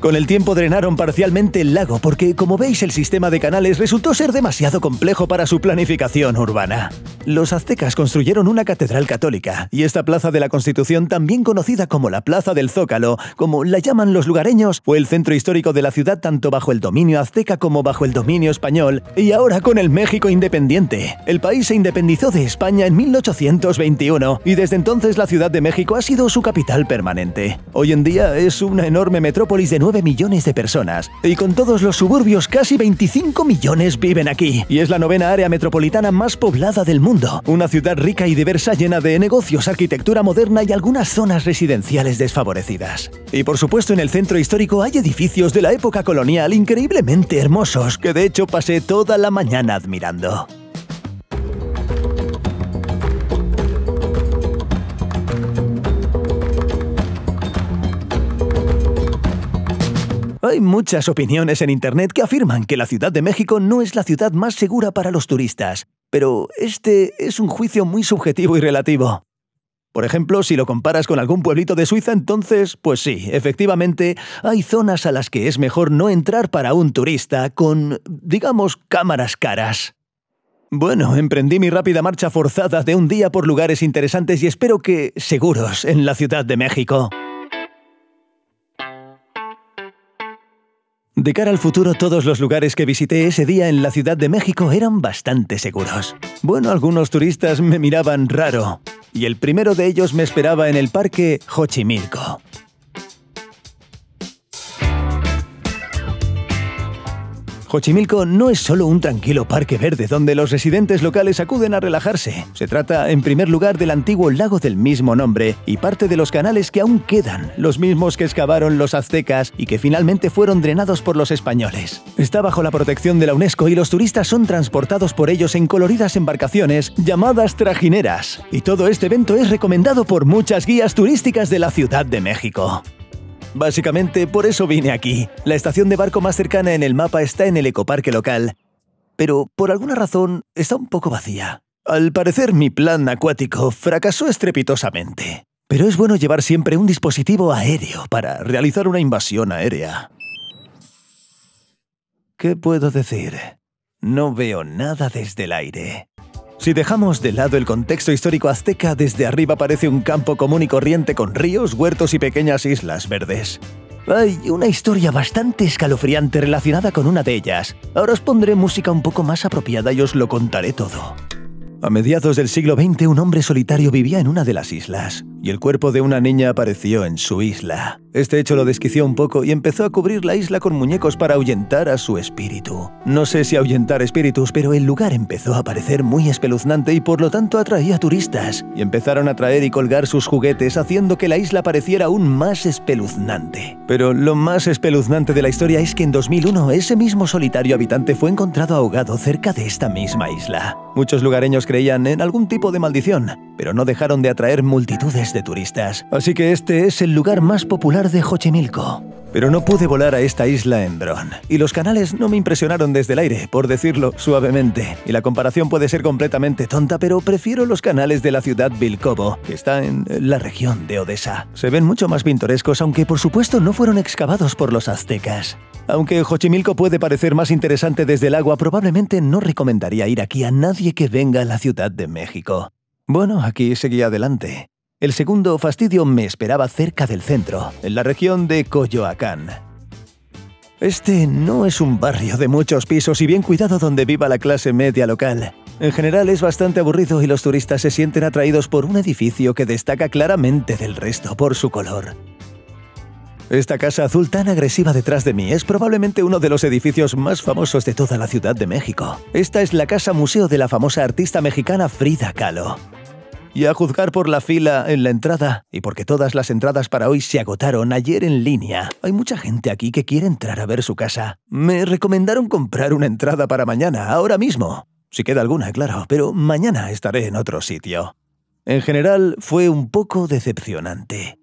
A: Con el tiempo drenaron parcialmente el lago porque, como veis, el sistema de canales resultó ser demasiado complejo para su planificación urbana. Los aztecas construyeron una catedral católica, y esta plaza de la Constitución, también conocida como la Plaza del Zócalo, como la llaman los lugareños, fue el centro histórico de la ciudad tanto bajo el dominio azteca como bajo el dominio español, y ahora con el México independiente. El país se independizó de España en 1821, y desde entonces la Ciudad de México ha sido su capital permanente. Hoy en día es una enorme metrópolis de 9 millones de personas, y con todos los suburbios casi 25 millones viven aquí, y es la 9ª área metropolitana más poblada del mundo. Una ciudad rica y diversa llena de negocios, arquitectura moderna y algunas zonas residenciales desfavorecidas. Y por supuesto en el centro histórico hay edificios de la época colonial increíblemente hermosos, que de hecho pasé toda la mañana admirando. Hay muchas opiniones en Internet que afirman que la Ciudad de México no es la ciudad más segura para los turistas, pero este es un juicio muy subjetivo y relativo. Por ejemplo, si lo comparas con algún pueblito de Suiza, entonces, pues sí, efectivamente, hay zonas a las que es mejor no entrar para un turista con, digamos, cámaras caras. Bueno, emprendí mi rápida marcha forzada de un día por lugares interesantes y espero que seguros en la Ciudad de México. De cara al futuro, todos los lugares que visité ese día en la Ciudad de México eran bastante seguros. Bueno, algunos turistas me miraban raro, y el primero de ellos me esperaba en el parque Xochimilco. Xochimilco no es solo un tranquilo parque verde donde los residentes locales acuden a relajarse. Se trata, en primer lugar, del antiguo lago del mismo nombre y parte de los canales que aún quedan, los mismos que excavaron los aztecas y que finalmente fueron drenados por los españoles. Está bajo la protección de la UNESCO y los turistas son transportados por ellos en coloridas embarcaciones llamadas trajineras. Y todo este evento es recomendado por muchas guías turísticas de la Ciudad de México. Básicamente, por eso vine aquí. La estación de barco más cercana en el mapa está en el ecoparque local, pero por alguna razón está un poco vacía. Al parecer, mi plan acuático fracasó estrepitosamente. Pero es bueno llevar siempre un dispositivo aéreo para realizar una invasión aérea. ¿Qué puedo decir? No veo nada desde el aire. Si dejamos de lado el contexto histórico azteca, desde arriba parece un campo común y corriente con ríos, huertos y pequeñas islas verdes. Hay una historia bastante escalofriante relacionada con una de ellas. Ahora os pondré música un poco más apropiada y os lo contaré todo. A mediados del siglo XX, un hombre solitario vivía en una de las islas, y el cuerpo de una niña apareció en su isla. Este hecho lo desquició un poco y empezó a cubrir la isla con muñecos para ahuyentar a su espíritu. No sé si ahuyentar espíritus, pero el lugar empezó a parecer muy espeluznante y por lo tanto atraía turistas, y empezaron a traer y colgar sus juguetes haciendo que la isla pareciera aún más espeluznante. Pero lo más espeluznante de la historia es que en 2001 ese mismo solitario habitante fue encontrado ahogado cerca de esta misma isla. Muchos lugareños creían en algún tipo de maldición, pero no dejaron de atraer multitudes de turistas. Así que este es el lugar más popular de Xochimilco. Pero no pude volar a esta isla en dron, y los canales no me impresionaron desde el aire, por decirlo suavemente. Y la comparación puede ser completamente tonta, pero prefiero los canales de la ciudad Vilkovo, que está en la región de Odesa. Se ven mucho más pintorescos, aunque por supuesto no fueron excavados por los aztecas. Aunque Xochimilco puede parecer más interesante desde el agua, probablemente no recomendaría ir aquí a nadie que venga a la Ciudad de México. Bueno, aquí seguía adelante. El segundo fastidio me esperaba cerca del centro, en la región de Coyoacán. Este no es un barrio de muchos pisos y bien cuidado donde viva la clase media local. En general es bastante aburrido y los turistas se sienten atraídos por un edificio que destaca claramente del resto por su color. Esta casa azul tan agresiva detrás de mí es probablemente uno de los edificios más famosos de toda la Ciudad de México. Esta es la casa museo de la famosa artista mexicana Frida Kahlo. Y a juzgar por la fila en la entrada, y porque todas las entradas para hoy se agotaron ayer en línea, hay mucha gente aquí que quiere entrar a ver su casa. Me recomendaron comprar una entrada para mañana, ahora mismo. Si queda alguna, claro, pero mañana estaré en otro sitio. En general, fue un poco decepcionante.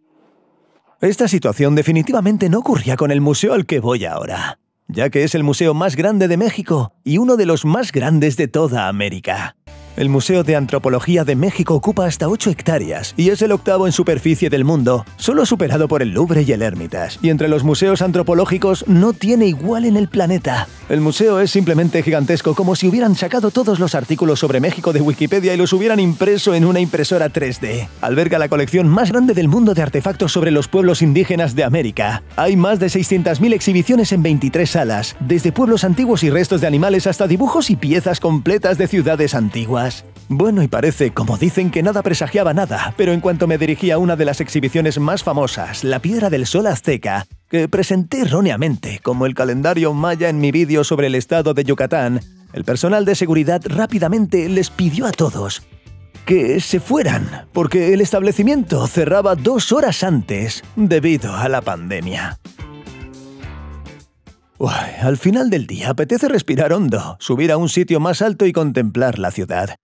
A: Esta situación definitivamente no ocurría con el museo al que voy ahora, ya que es el museo más grande de México y uno de los más grandes de toda América. El Museo de Antropología de México ocupa hasta 8 hectáreas y es el octavo en superficie del mundo, solo superado por el Louvre y el Hermitage. Y entre los museos antropológicos no tiene igual en el planeta. El museo es simplemente gigantesco, como si hubieran sacado todos los artículos sobre México de Wikipedia y los hubieran impreso en una impresora 3D. Alberga la colección más grande del mundo de artefactos sobre los pueblos indígenas de América. Hay más de 600.000 exhibiciones en 23 salas, desde pueblos antiguos y restos de animales hasta dibujos y piezas completas de ciudades antiguas. Bueno, y parece, como dicen, que nada presagiaba nada, pero en cuanto me dirigí a una de las exhibiciones más famosas, la Piedra del Sol Azteca, que presenté erróneamente como el calendario maya en mi vídeo sobre el estado de Yucatán, el personal de seguridad rápidamente les pidió a todos que se fueran, porque el establecimiento cerraba 2 horas antes debido a la pandemia. Al final del día apetece respirar hondo, subir a un sitio más alto y contemplar la ciudad.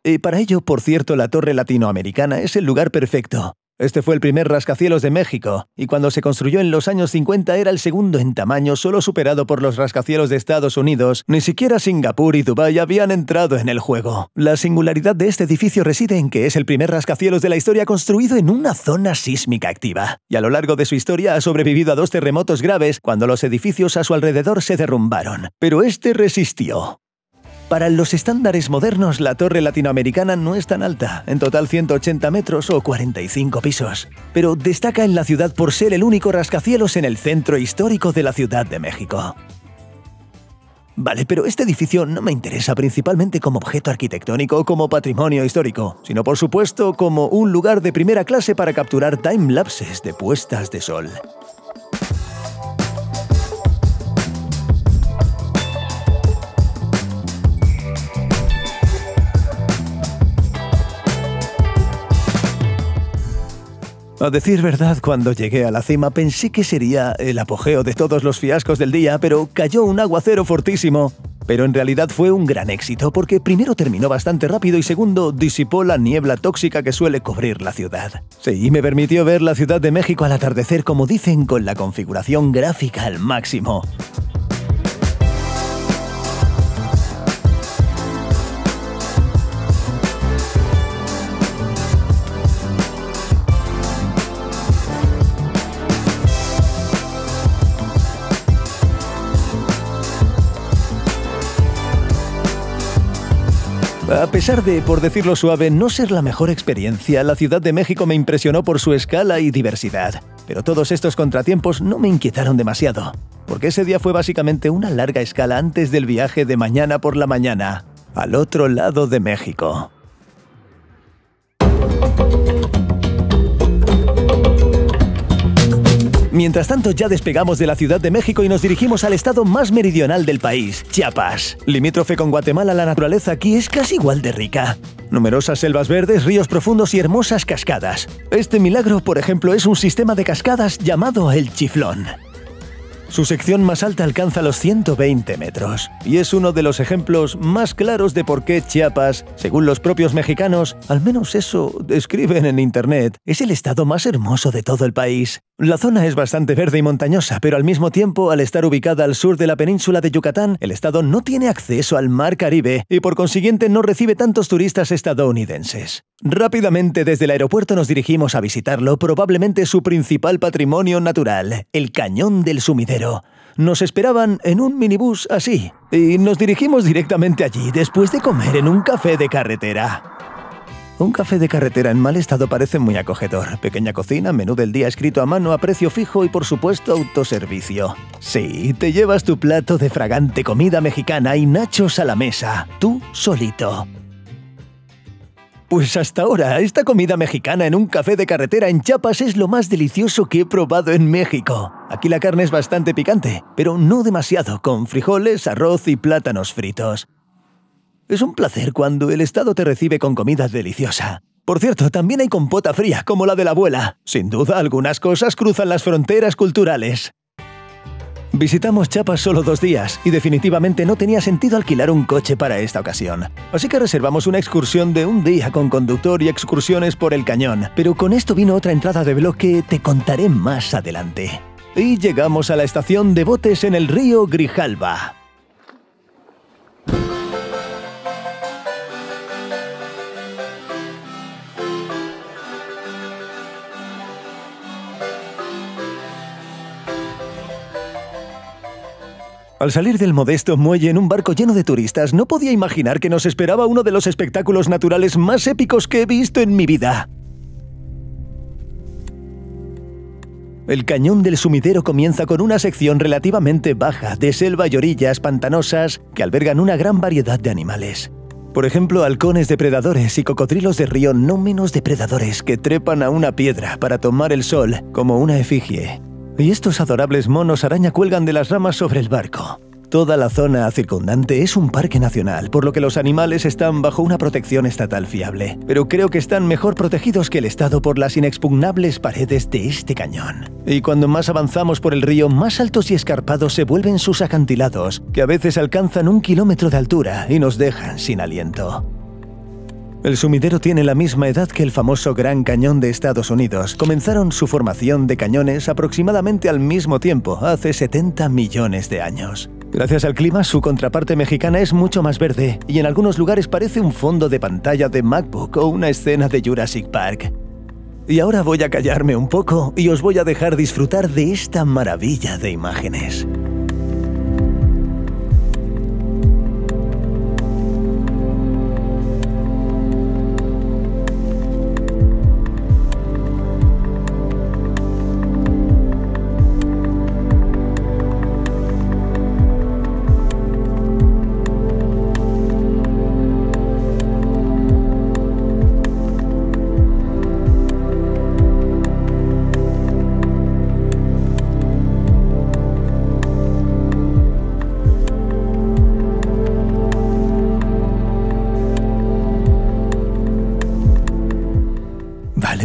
A: Y para ello, por cierto, la Torre Latinoamericana es el lugar perfecto. Este fue el primer rascacielos de México, y cuando se construyó en los años 50 era el segundo en tamaño, solo superado por los rascacielos de Estados Unidos. Ni siquiera Singapur y Dubái habían entrado en el juego. La singularidad de este edificio reside en que es el primer rascacielos de la historia construido en una zona sísmica activa, y a lo largo de su historia ha sobrevivido a 2 terremotos graves cuando los edificios a su alrededor se derrumbaron. Pero este resistió. Para los estándares modernos, la Torre Latinoamericana no es tan alta, en total 180 metros o 45 pisos, pero destaca en la ciudad por ser el único rascacielos en el centro histórico de la Ciudad de México. Vale, pero este edificio no me interesa principalmente como objeto arquitectónico o como patrimonio histórico, sino por supuesto como un lugar de primera clase para capturar timelapses de puestas de sol. A decir verdad, cuando llegué a la cima pensé que sería el apogeo de todos los fiascos del día, pero cayó un aguacero fortísimo. Pero en realidad fue un gran éxito, porque primero terminó bastante rápido y segundo, disipó la niebla tóxica que suele cubrir la ciudad. Sí, y me permitió ver la Ciudad de México al atardecer, como dicen, con la configuración gráfica al máximo. A pesar de, por decirlo suave, no ser la mejor experiencia, la Ciudad de México me impresionó por su escala y diversidad. Pero todos estos contratiempos no me inquietaron demasiado, porque ese día fue básicamente una larga escala antes del viaje de mañana por la mañana, al otro lado de México. Mientras tanto, ya despegamos de la Ciudad de México y nos dirigimos al estado más meridional del país, Chiapas. Limítrofe con Guatemala, la naturaleza aquí es casi igual de rica. Numerosas selvas verdes, ríos profundos y hermosas cascadas. Este milagro, por ejemplo, es un sistema de cascadas llamado el Chiflón. Su sección más alta alcanza los 120 metros, y es uno de los ejemplos más claros de por qué Chiapas, según los propios mexicanos, al menos eso describen en internet, es el estado más hermoso de todo el país. La zona es bastante verde y montañosa, pero al mismo tiempo, al estar ubicada al sur de la península de Yucatán, el estado no tiene acceso al mar Caribe y por consiguiente no recibe tantos turistas estadounidenses. Rápidamente desde el aeropuerto nos dirigimos a visitarlo, probablemente su principal patrimonio natural, el Cañón del Sumidero. Nos esperaban en un minibús así, y nos dirigimos directamente allí después de comer en un café de carretera. Un café de carretera en mal estado parece muy acogedor. Pequeña cocina, menú del día escrito a mano a precio fijo y por supuesto autoservicio. Sí, te llevas tu plato de fragante comida mexicana y nachos a la mesa, tú solito. Pues hasta ahora, esta comida mexicana en un café de carretera en Chiapas es lo más delicioso que he probado en México. Aquí la carne es bastante picante, pero no demasiado, con frijoles, arroz y plátanos fritos. Es un placer cuando el estado te recibe con comida deliciosa. Por cierto, también hay compota fría, como la de la abuela. Sin duda, algunas cosas cruzan las fronteras culturales. Visitamos Chiapas solo 2 días y definitivamente no tenía sentido alquilar un coche para esta ocasión. Así que reservamos una excursión de un día con conductor y excursiones por el cañón. Pero con esto vino otra entrada de vlog que te contaré más adelante. Y llegamos a la estación de botes en el río Grijalva. Al salir del modesto muelle en un barco lleno de turistas, no podía imaginar que nos esperaba uno de los espectáculos naturales más épicos que he visto en mi vida. El Cañón del Sumidero comienza con una sección relativamente baja de selva y orillas pantanosas que albergan una gran variedad de animales. Por ejemplo, halcones depredadores y cocodrilos de río no menos depredadores que trepan a una piedra para tomar el sol como una efigie. Y estos adorables monos araña cuelgan de las ramas sobre el barco. Toda la zona circundante es un parque nacional, por lo que los animales están bajo una protección estatal fiable. Pero creo que están mejor protegidos que el Estado por las inexpugnables paredes de este cañón. Y cuando más avanzamos por el río, más altos y escarpados se vuelven sus acantilados, que a veces alcanzan 1 kilómetro de altura y nos dejan sin aliento. El sumidero tiene la misma edad que el famoso Gran Cañón de Estados Unidos. Comenzaron su formación de cañones aproximadamente al mismo tiempo, hace 70 millones de años. Gracias al clima, su contraparte mexicana es mucho más verde y en algunos lugares parece un fondo de pantalla de MacBook o una escena de Jurassic Park. Y ahora voy a callarme un poco y os voy a dejar disfrutar de esta maravilla de imágenes.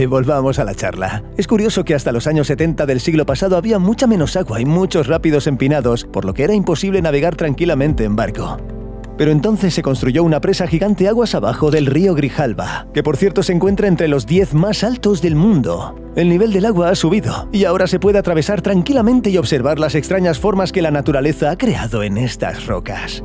A: Volvamos a la charla. Es curioso que hasta los años 70 del siglo pasado había mucha menos agua y muchos rápidos empinados, por lo que era imposible navegar tranquilamente en barco. Pero entonces se construyó una presa gigante aguas abajo del río Grijalva, que por cierto se encuentra entre los 10 más altos del mundo. El nivel del agua ha subido y ahora se puede atravesar tranquilamente y observar las extrañas formas que la naturaleza ha creado en estas rocas.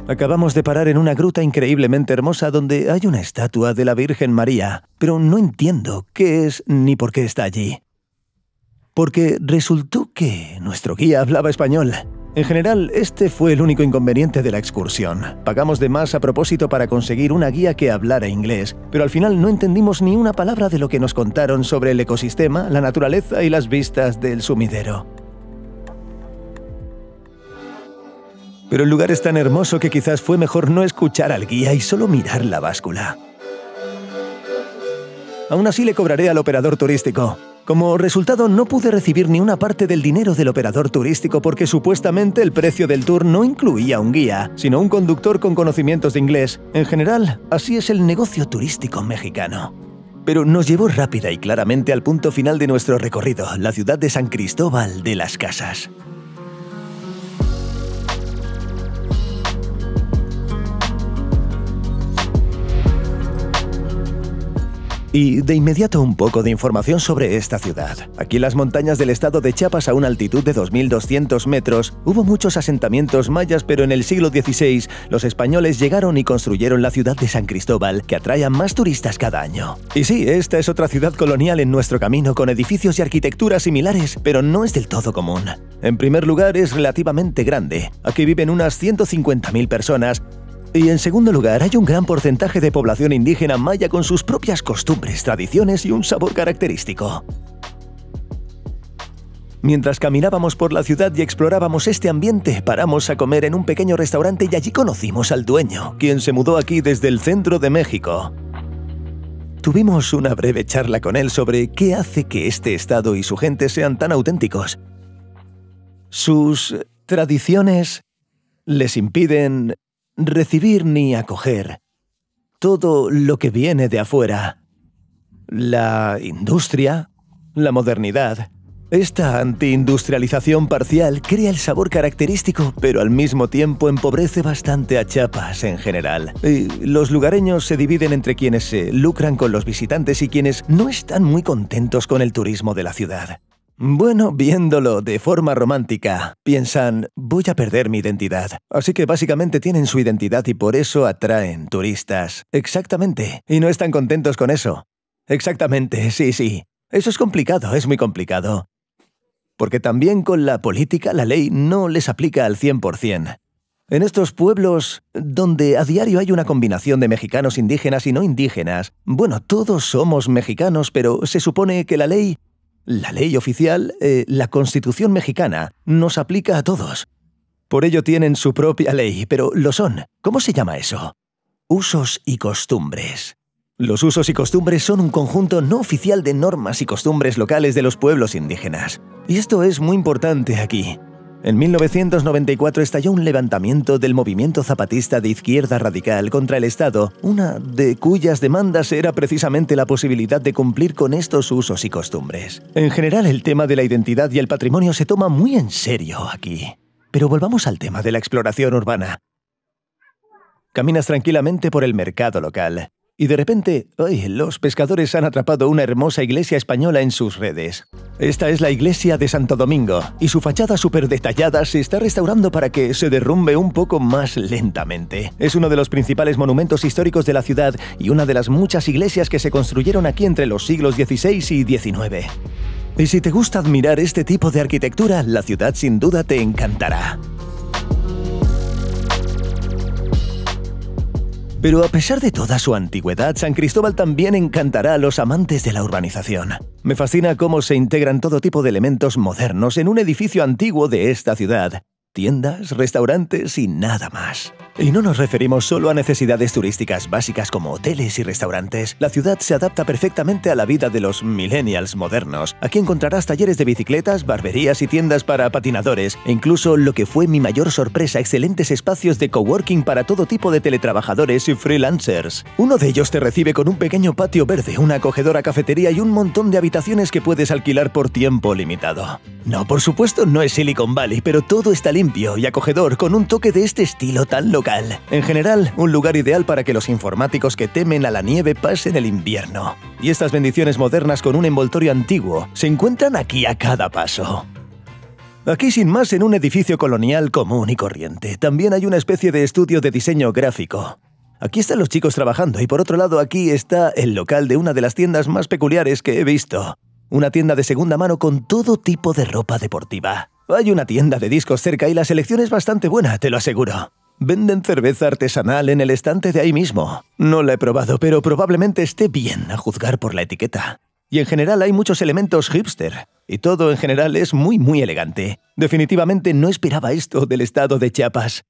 A: Acabamos de parar en una gruta increíblemente hermosa donde hay una estatua de la Virgen María, pero no entiendo qué es ni por qué está allí. Porque resultó que nuestro guía hablaba español. En general, este fue el único inconveniente de la excursión. Pagamos de más a propósito para conseguir una guía que hablara inglés, pero al final no entendimos ni una palabra de lo que nos contaron sobre el ecosistema, la naturaleza y las vistas del sumidero. Pero el lugar es tan hermoso que quizás fue mejor no escuchar al guía y solo mirar la báscula. Aún así le cobraré al operador turístico. Como resultado, no pude recibir ni una parte del dinero del operador turístico porque supuestamente el precio del tour no incluía un guía, sino un conductor con conocimientos de inglés. En general, así es el negocio turístico mexicano. Pero nos llevó rápida y claramente al punto final de nuestro recorrido, la ciudad de San Cristóbal de las Casas. Y de inmediato un poco de información sobre esta ciudad. Aquí en las montañas del estado de Chiapas, a una altitud de 2.200 metros, hubo muchos asentamientos mayas, pero en el siglo XVI los españoles llegaron y construyeron la ciudad de San Cristóbal, que atrae a más turistas cada año. Y sí, esta es otra ciudad colonial en nuestro camino, con edificios y arquitectura similares, pero no es del todo común. En primer lugar, es relativamente grande. Aquí viven unas 150.000 personas. Y en segundo lugar, hay un gran porcentaje de población indígena maya con sus propias costumbres, tradiciones y un sabor característico. Mientras caminábamos por la ciudad y explorábamos este ambiente, paramos a comer en un pequeño restaurante y allí conocimos al dueño, quien se mudó aquí desde el centro de México. Tuvimos una breve charla con él sobre qué hace que este estado y su gente sean tan auténticos. Sus tradiciones les impiden recibir ni acoger todo lo que viene de afuera. La industria, la modernidad. Esta antiindustrialización parcial crea el sabor característico, pero al mismo tiempo empobrece bastante a Chiapas en general. Y los lugareños se dividen entre quienes se lucran con los visitantes y quienes no están muy contentos con el turismo de la ciudad. Bueno, viéndolo de forma romántica, piensan, voy a perder mi identidad. Así que básicamente tienen su identidad y por eso atraen turistas. Exactamente. Y no están contentos con eso. Exactamente, sí. Eso es complicado, es muy complicado. Porque también con la política la ley no les aplica al 100%. En estos pueblos, donde a diario hay una combinación de mexicanos indígenas y no indígenas, bueno, todos somos mexicanos, pero se supone que la ley oficial, la Constitución mexicana, nos aplica a todos. Por ello tienen su propia ley, pero lo son. ¿Cómo se llama eso? Usos y costumbres. Los usos y costumbres son un conjunto no oficial de normas y costumbres locales de los pueblos indígenas. Y esto es muy importante aquí. En 1994 estalló un levantamiento del movimiento zapatista de izquierda radical contra el Estado, una de cuyas demandas era precisamente la posibilidad de cumplir con estos usos y costumbres. En general, el tema de la identidad y el patrimonio se toma muy en serio aquí. Pero volvamos al tema de la exploración urbana. Caminas tranquilamente por el mercado local. Y de repente, los pescadores han atrapado una hermosa iglesia española en sus redes. Esta es la iglesia de Santo Domingo, y su fachada súper detallada se está restaurando para que se derrumbe un poco más lentamente. Es uno de los principales monumentos históricos de la ciudad y una de las muchas iglesias que se construyeron aquí entre los siglos XVI y XIX. Y si te gusta admirar este tipo de arquitectura, la ciudad sin duda te encantará. Pero a pesar de toda su antigüedad, San Cristóbal también encantará a los amantes de la urbanización. Me fascina cómo se integran todo tipo de elementos modernos en un edificio antiguo de esta ciudad. Tiendas, restaurantes y nada más. Y no nos referimos solo a necesidades turísticas básicas como hoteles y restaurantes. La ciudad se adapta perfectamente a la vida de los millennials modernos. Aquí encontrarás talleres de bicicletas, barberías y tiendas para patinadores, e incluso, lo que fue mi mayor sorpresa, excelentes espacios de coworking para todo tipo de teletrabajadores y freelancers. Uno de ellos te recibe con un pequeño patio verde, una acogedora cafetería y un montón de habitaciones que puedes alquilar por tiempo limitado. No, por supuesto no es Silicon Valley, pero todo está limpio y acogedor con un toque de este estilo tan local. En general, un lugar ideal para que los informáticos que temen a la nieve pasen el invierno. Y estas bendiciones modernas con un envoltorio antiguo se encuentran aquí a cada paso. Aquí sin más, en un edificio colonial común y corriente, también hay una especie de estudio de diseño gráfico. Aquí están los chicos trabajando y por otro lado aquí está el local de una de las tiendas más peculiares que he visto. Una tienda de segunda mano con todo tipo de ropa deportiva. Hay una tienda de discos cerca y la selección es bastante buena, te lo aseguro. Venden cerveza artesanal en el estante de ahí mismo. No la he probado, pero probablemente esté bien a juzgar por la etiqueta. Y en general hay muchos elementos hipster. Y todo en general es muy elegante. Definitivamente no esperaba esto del estado de Chiapas.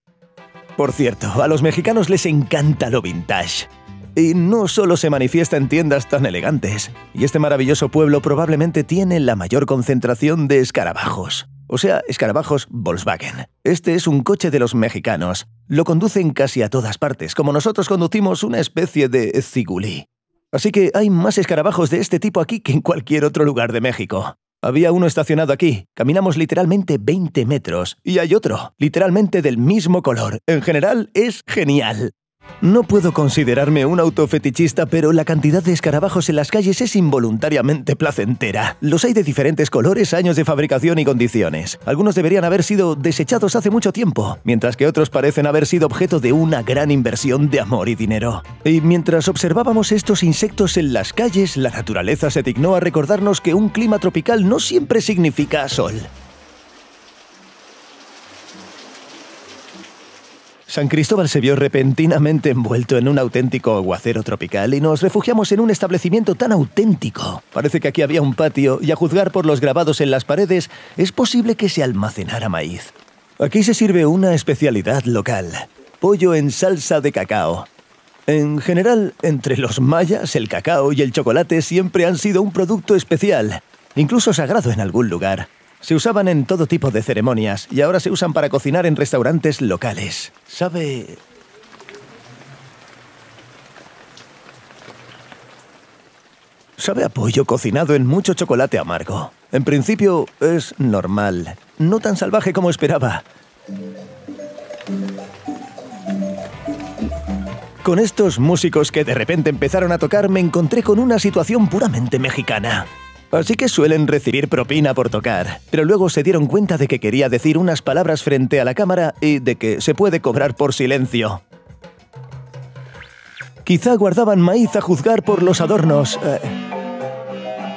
A: Por cierto, a los mexicanos les encanta lo vintage. Y no solo se manifiesta en tiendas tan elegantes, y este maravilloso pueblo probablemente tiene la mayor concentración de escarabajos. O sea, escarabajos Volkswagen. Este es un coche de los mexicanos. Lo conducen casi a todas partes, como nosotros conducimos una especie de Ziguli. Así que hay más escarabajos de este tipo aquí que en cualquier otro lugar de México. Había uno estacionado aquí, caminamos literalmente 20 metros, y hay otro, literalmente del mismo color. En general, es genial. No puedo considerarme un autofetichista, pero la cantidad de escarabajos en las calles es involuntariamente placentera. Los hay de diferentes colores, años de fabricación y condiciones. Algunos deberían haber sido desechados hace mucho tiempo, mientras que otros parecen haber sido objeto de una gran inversión de amor y dinero. Y mientras observábamos estos insectos en las calles, la naturaleza se dignó a recordarnos que un clima tropical no siempre significa sol. San Cristóbal se vio repentinamente envuelto en un auténtico aguacero tropical y nos refugiamos en un establecimiento tan auténtico. Parece que aquí había un patio y, a juzgar por los grabados en las paredes, es posible que se almacenara maíz. Aquí se sirve una especialidad local: pollo en salsa de cacao. En general, entre los mayas, el cacao y el chocolate siempre han sido un producto especial, incluso sagrado en algún lugar. Se usaban en todo tipo de ceremonias y ahora se usan para cocinar en restaurantes locales. Sabe a pollo cocinado en mucho chocolate amargo. En principio es normal, no tan salvaje como esperaba. Con estos músicos que de repente empezaron a tocar, me encontré con una situación puramente mexicana. Así que suelen recibir propina por tocar, pero luego se dieron cuenta de que quería decir unas palabras frente a la cámara y de que se puede cobrar por silencio. Quizá guardaban maíz a juzgar por los adornos.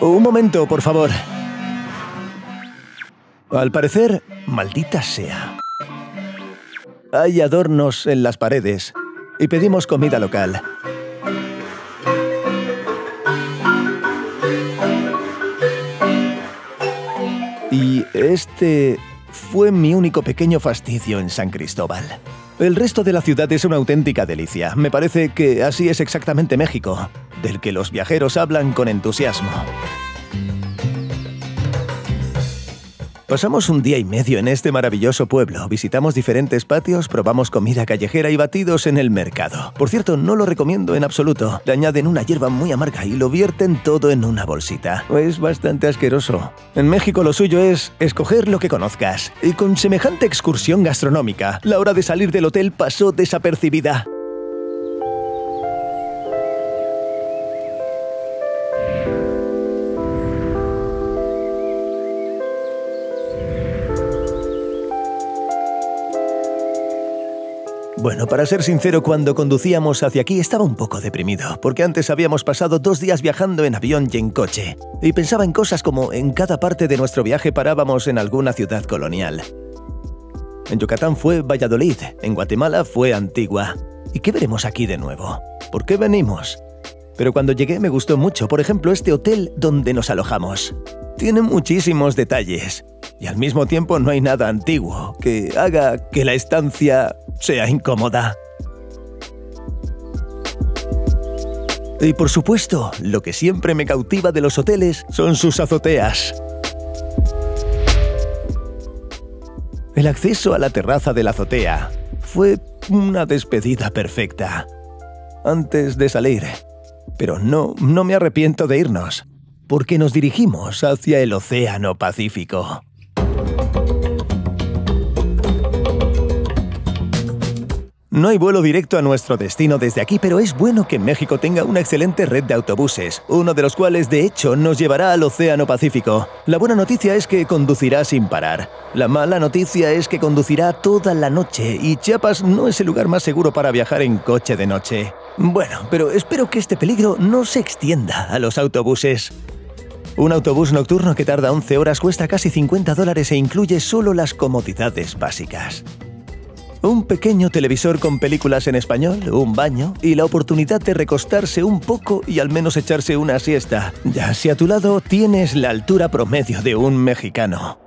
A: Un momento, por favor. Al parecer, maldita sea, hay adornos en las paredes y pedimos comida local. Y este fue mi único pequeño fastidio en San Cristóbal. El resto de la ciudad es una auténtica delicia. Me parece que así es exactamente México, del que los viajeros hablan con entusiasmo. Pasamos un día y medio en este maravilloso pueblo. Visitamos diferentes patios, probamos comida callejera y batidos en el mercado. Por cierto, no lo recomiendo en absoluto. Le añaden una hierba muy amarga y lo vierten todo en una bolsita. Es bastante asqueroso. En México lo suyo es escoger lo que conozcas. Y con semejante excursión gastronómica, la hora de salir del hotel pasó desapercibida. Bueno, para ser sincero, cuando conducíamos hacia aquí estaba un poco deprimido, porque antes habíamos pasado 2 días viajando en avión y en coche, y pensaba en cosas como en cada parte de nuestro viaje parábamos en alguna ciudad colonial. En Yucatán fue Valladolid, en Guatemala fue Antigua. ¿Y qué veremos aquí de nuevo? ¿Por qué venimos? Pero cuando llegué me gustó mucho, por ejemplo, este hotel donde nos alojamos. Tiene muchísimos detalles, y al mismo tiempo no hay nada antiguo que haga que la estancia sea incómoda. Y por supuesto, lo que siempre me cautiva de los hoteles son sus azoteas. El acceso a la terraza de la azotea fue una despedida perfecta. Antes de salir, pero no me arrepiento de irnos, porque nos dirigimos hacia el Océano Pacífico. No hay vuelo directo a nuestro destino desde aquí, pero es bueno que México tenga una excelente red de autobuses, uno de los cuales, de hecho, nos llevará al Océano Pacífico. La buena noticia es que conducirá sin parar. La mala noticia es que conducirá toda la noche, y Chiapas no es el lugar más seguro para viajar en coche de noche. Bueno, pero espero que este peligro no se extienda a los autobuses. Un autobús nocturno que tarda 11 horas cuesta casi $50 e incluye solo las comodidades básicas. Un pequeño televisor con películas en español, un baño y la oportunidad de recostarse un poco y al menos echarse una siesta. Ya si a tu lado tienes la altura promedio de un mexicano.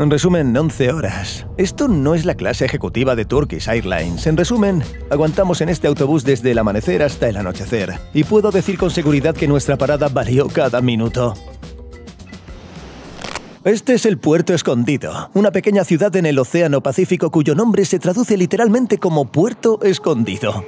A: En resumen, 11 horas. Esto no es la clase ejecutiva de Turkish Airlines. En resumen, aguantamos en este autobús desde el amanecer hasta el anochecer. Y puedo decir con seguridad que nuestra parada valió cada minuto. Este es el Puerto Escondido, una pequeña ciudad en el Océano Pacífico cuyo nombre se traduce literalmente como Puerto Escondido.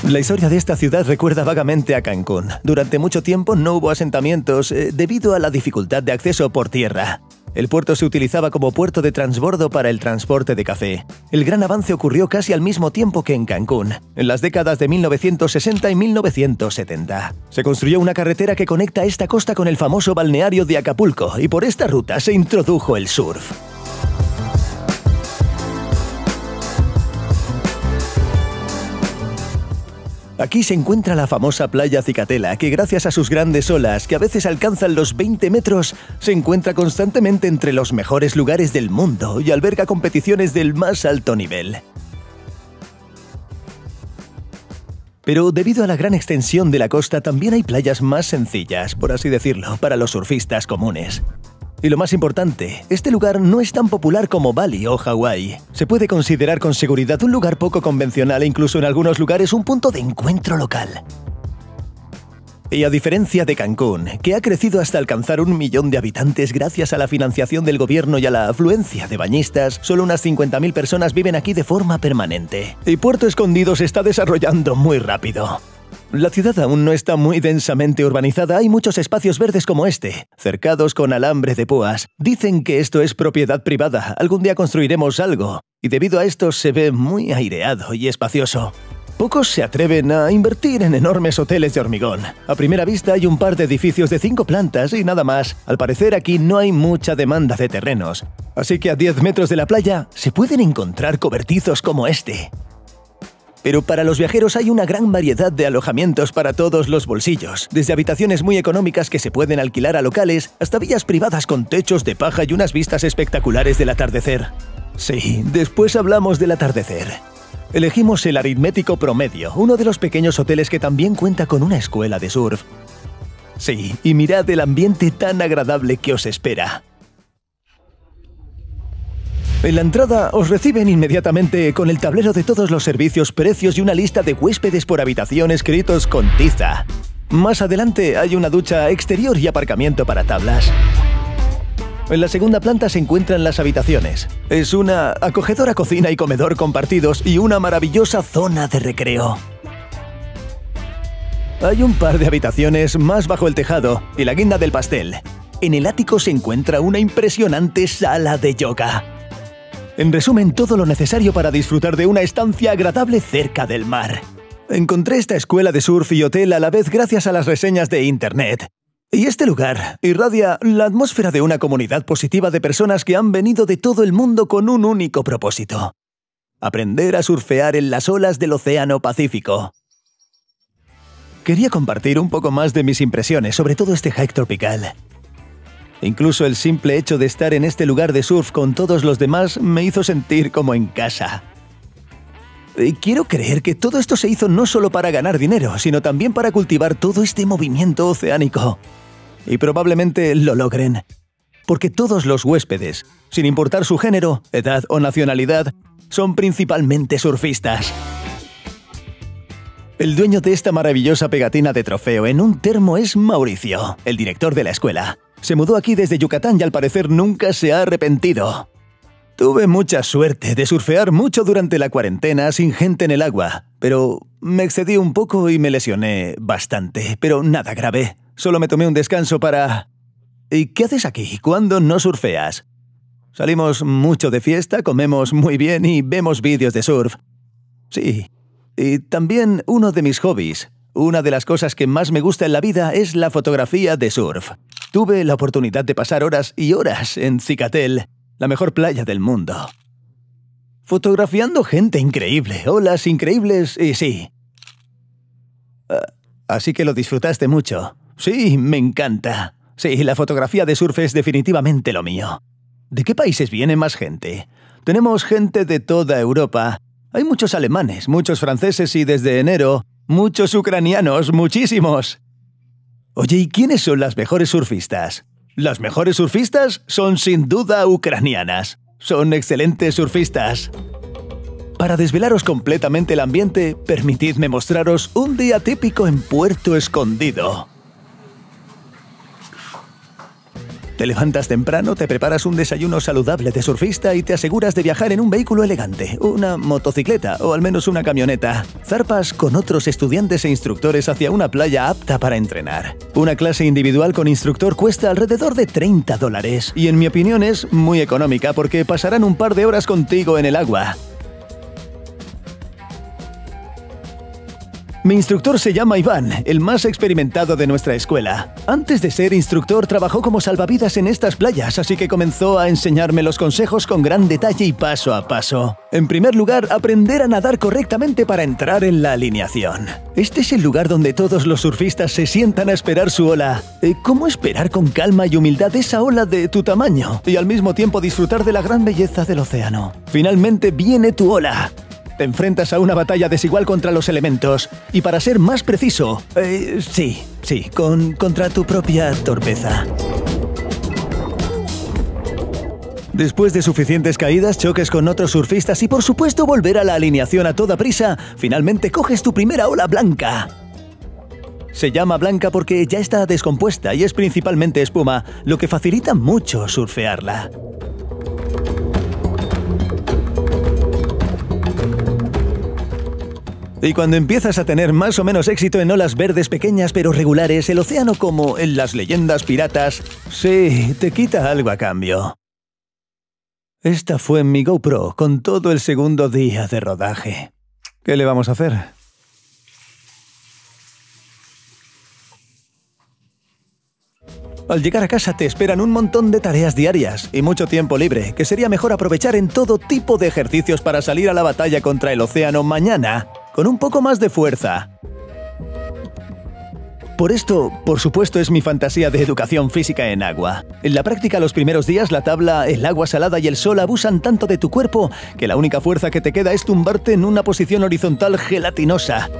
A: La historia de esta ciudad recuerda vagamente a Cancún. Durante mucho tiempo no hubo asentamientos debido a la dificultad de acceso por tierra. El puerto se utilizaba como puerto de transbordo para el transporte de café. El gran avance ocurrió casi al mismo tiempo que en Cancún, en las décadas de 1960 y 1970. Se construyó una carretera que conecta esta costa con el famoso balneario de Acapulco y por esta ruta se introdujo el surf. Aquí se encuentra la famosa playa Cicatela, que gracias a sus grandes olas, que a veces alcanzan los 20 metros, se encuentra constantemente entre los mejores lugares del mundo y alberga competiciones del más alto nivel. Pero debido a la gran extensión de la costa, también hay playas más sencillas, por así decirlo, para los surfistas comunes. Y lo más importante, este lugar no es tan popular como Bali o Hawái. Se puede considerar con seguridad un lugar poco convencional e incluso en algunos lugares un punto de encuentro local. Y a diferencia de Cancún, que ha crecido hasta alcanzar 1 millón de habitantes gracias a la financiación del gobierno y a la afluencia de bañistas, solo unas 50.000 personas viven aquí de forma permanente. Y Puerto Escondido se está desarrollando muy rápido. La ciudad aún no está muy densamente urbanizada, hay muchos espacios verdes como este, cercados con alambre de púas. Dicen que esto es propiedad privada, algún día construiremos algo, y debido a esto se ve muy aireado y espacioso. Pocos se atreven a invertir en enormes hoteles de hormigón. A primera vista hay un par de edificios de 5 plantas y nada más. Al parecer aquí no hay mucha demanda de terrenos, así que a 10 metros de la playa se pueden encontrar cobertizos como este. Pero para los viajeros hay una gran variedad de alojamientos para todos los bolsillos, desde habitaciones muy económicas que se pueden alquilar a locales hasta villas privadas con techos de paja y unas vistas espectaculares del atardecer. Sí, después hablamos del atardecer. Elegimos el Aritmético Promedio, uno de los pequeños hoteles que también cuenta con una escuela de surf. Sí, y mirad el ambiente tan agradable que os espera. En la entrada os reciben inmediatamente con el tablero de todos los servicios, precios y una lista de huéspedes por habitación escritos con tiza. Más adelante hay una ducha exterior y aparcamiento para tablas. En la segunda planta se encuentran las habitaciones. Es una acogedora cocina y comedor compartidos y una maravillosa zona de recreo. Hay un par de habitaciones más bajo el tejado y la guinda del pastel. En el ático se encuentra una impresionante sala de yoga. En resumen, todo lo necesario para disfrutar de una estancia agradable cerca del mar. Encontré esta escuela de surf y hotel a la vez gracias a las reseñas de internet. Y este lugar irradia la atmósfera de una comunidad positiva de personas que han venido de todo el mundo con un único propósito: aprender a surfear en las olas del Océano Pacífico. Quería compartir un poco más de mis impresiones sobre todo este hike tropical. Incluso el simple hecho de estar en este lugar de surf con todos los demás me hizo sentir como en casa. Y quiero creer que todo esto se hizo no solo para ganar dinero, sino también para cultivar todo este movimiento oceánico. Y probablemente lo logren. Porque todos los huéspedes, sin importar su género, edad o nacionalidad, son principalmente surfistas. El dueño de esta maravillosa pegatina de trofeo en un termo es Mauricio, el director de la escuela. Se mudó aquí desde Yucatán y al parecer nunca se ha arrepentido. Tuve mucha suerte de surfear mucho durante la cuarentena sin gente en el agua, pero me excedí un poco y me lesioné bastante, pero nada grave. Solo me tomé un descanso para... ¿Y qué haces aquí? ¿Cuándo no surfeas? Salimos mucho de fiesta, comemos muy bien y vemos vídeos de surf. Sí. Y también uno de mis hobbies, una de las cosas que más me gusta en la vida es la fotografía de surf. Tuve la oportunidad de pasar horas y horas en Cicatel, la mejor playa del mundo. Fotografiando gente increíble, olas increíbles y sí. Así que lo disfrutaste mucho. Sí, me encanta. Sí, la fotografía de surf es definitivamente lo mío. ¿De qué países viene más gente? Tenemos gente de toda Europa. Hay muchos alemanes, muchos franceses y desde enero, muchos ucranianos, muchísimos. Oye, ¿y quiénes son las mejores surfistas? Las mejores surfistas son sin duda ucranianas. Son excelentes surfistas. Para desvelaros completamente el ambiente, permitidme mostraros un día típico en Puerto Escondido. Te levantas temprano, te preparas un desayuno saludable de surfista y te aseguras de viajar en un vehículo elegante, una motocicleta o al menos una camioneta. Zarpas con otros estudiantes e instructores hacia una playa apta para entrenar. Una clase individual con instructor cuesta alrededor de $30 y en mi opinión es muy económica porque pasarán un par de horas contigo en el agua. Mi instructor se llama Iván, el más experimentado de nuestra escuela. Antes de ser instructor trabajó como salvavidas en estas playas, así que comenzó a enseñarme los consejos con gran detalle y paso a paso. En primer lugar, aprender a nadar correctamente para entrar en la alineación. Este es el lugar donde todos los surfistas se sientan a esperar su ola. ¿Cómo esperar con calma y humildad esa ola de tu tamaño y al mismo tiempo disfrutar de la gran belleza del océano? Finalmente viene tu ola. Te enfrentas a una batalla desigual contra los elementos. Y para ser más preciso, contra tu propia torpeza. Después de suficientes caídas, choques con otros surfistas y por supuesto volver a la alineación a toda prisa, finalmente coges tu primera ola blanca. Se llama blanca porque ya está descompuesta y es principalmente espuma, lo que facilita mucho surfearla. Y cuando empiezas a tener más o menos éxito en olas verdes pequeñas pero regulares, el océano, como en las leyendas piratas, sí, te quita algo a cambio. Esta fue mi GoPro con todo el segundo día de rodaje. ¿Qué le vamos a hacer? Al llegar a casa te esperan un montón de tareas diarias y mucho tiempo libre, que sería mejor aprovechar en todo tipo de ejercicios para salir a la batalla contra el océano mañana, con un poco más de fuerza. Por esto, por supuesto, es mi fantasía de educación física en agua. En la práctica, los primeros días, la tabla, el agua salada y el sol abusan tanto de tu cuerpo que la única fuerza que te queda es tumbarte en una posición horizontal gelatinosa.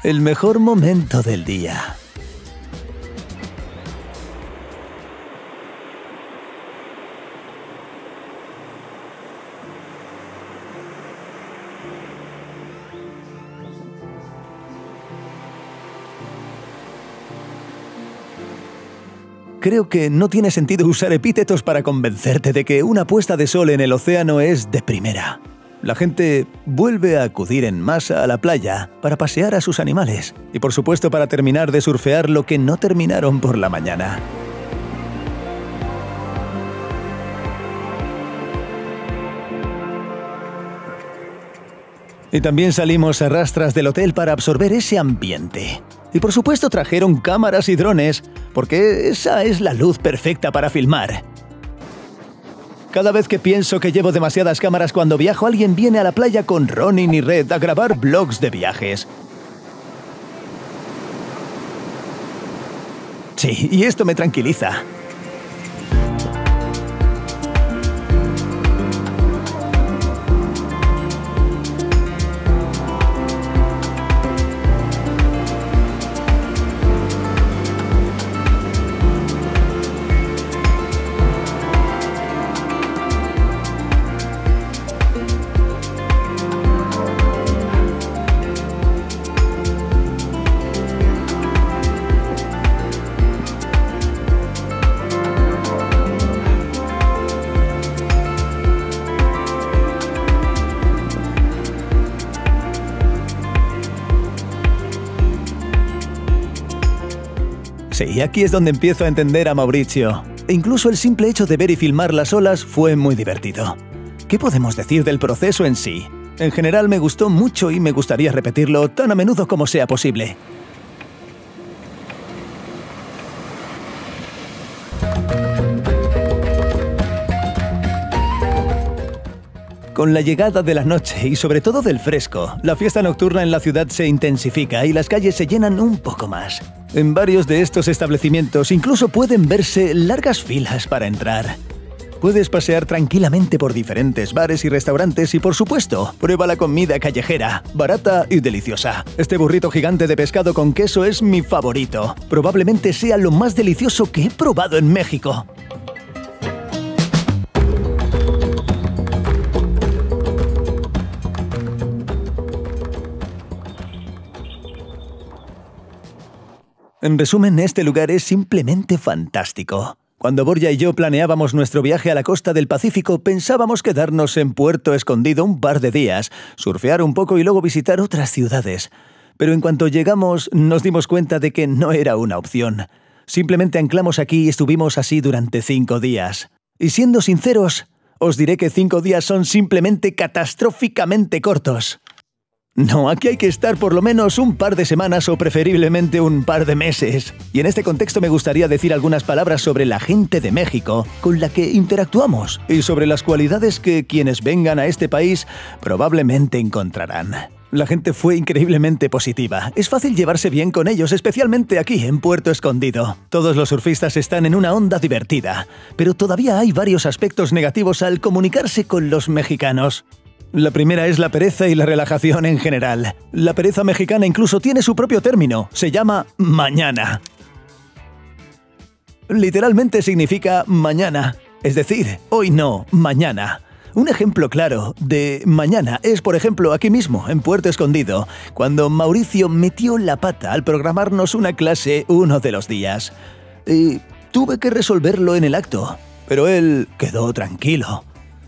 A: El mejor momento del día. Creo que no tiene sentido usar epítetos para convencerte de que una puesta de sol en el océano es de primera. La gente vuelve a acudir en masa a la playa para pasear a sus animales y por supuesto para terminar de surfear lo que no terminaron por la mañana. Y también salimos a rastras del hotel para absorber ese ambiente. Y por supuesto trajeron cámaras y drones, porque esa es la luz perfecta para filmar. Cada vez que pienso que llevo demasiadas cámaras cuando viajo, alguien viene a la playa con Ronin y Red a grabar vlogs de viajes. Sí, y esto me tranquiliza. Sí, aquí es donde empiezo a entender a Mauricio. E incluso el simple hecho de ver y filmar las olas fue muy divertido. ¿Qué podemos decir del proceso en sí? En general me gustó mucho y me gustaría repetirlo tan a menudo como sea posible. Con la llegada de la noche y sobre todo del fresco, la fiesta nocturna en la ciudad se intensifica y las calles se llenan un poco más. En varios de estos establecimientos incluso pueden verse largas filas para entrar. Puedes pasear tranquilamente por diferentes bares y restaurantes y, por supuesto, prueba la comida callejera, barata y deliciosa. Este burrito gigante de pescado con queso es mi favorito. Probablemente sea lo más delicioso que he probado en México. En resumen, este lugar es simplemente fantástico. Cuando Borja y yo planeábamos nuestro viaje a la costa del Pacífico, pensábamos quedarnos en Puerto Escondido un par de días, surfear un poco y luego visitar otras ciudades. Pero en cuanto llegamos, nos dimos cuenta de que no era una opción. Simplemente anclamos aquí y estuvimos así durante 5 días. Y siendo sinceros, os diré que 5 días son simplemente catastróficamente cortos. No, aquí hay que estar por lo menos un par de semanas o preferiblemente un par de meses. Y en este contexto me gustaría decir algunas palabras sobre la gente de México con la que interactuamos y sobre las cualidades que quienes vengan a este país probablemente encontrarán. La gente fue increíblemente positiva. Es fácil llevarse bien con ellos, especialmente aquí en Puerto Escondido. Todos los surfistas están en una onda divertida, pero todavía hay varios aspectos negativos al comunicarse con los mexicanos. La primera es la pereza y la relajación en general. La pereza mexicana incluso tiene su propio término. Se llama mañana. Literalmente significa mañana. Es decir, hoy no, mañana. Un ejemplo claro de mañana es, por ejemplo, aquí mismo, en Puerto Escondido, cuando Mauricio metió la pata al programarnos una clase uno de los días. Y tuve que resolverlo en el acto, pero él quedó tranquilo.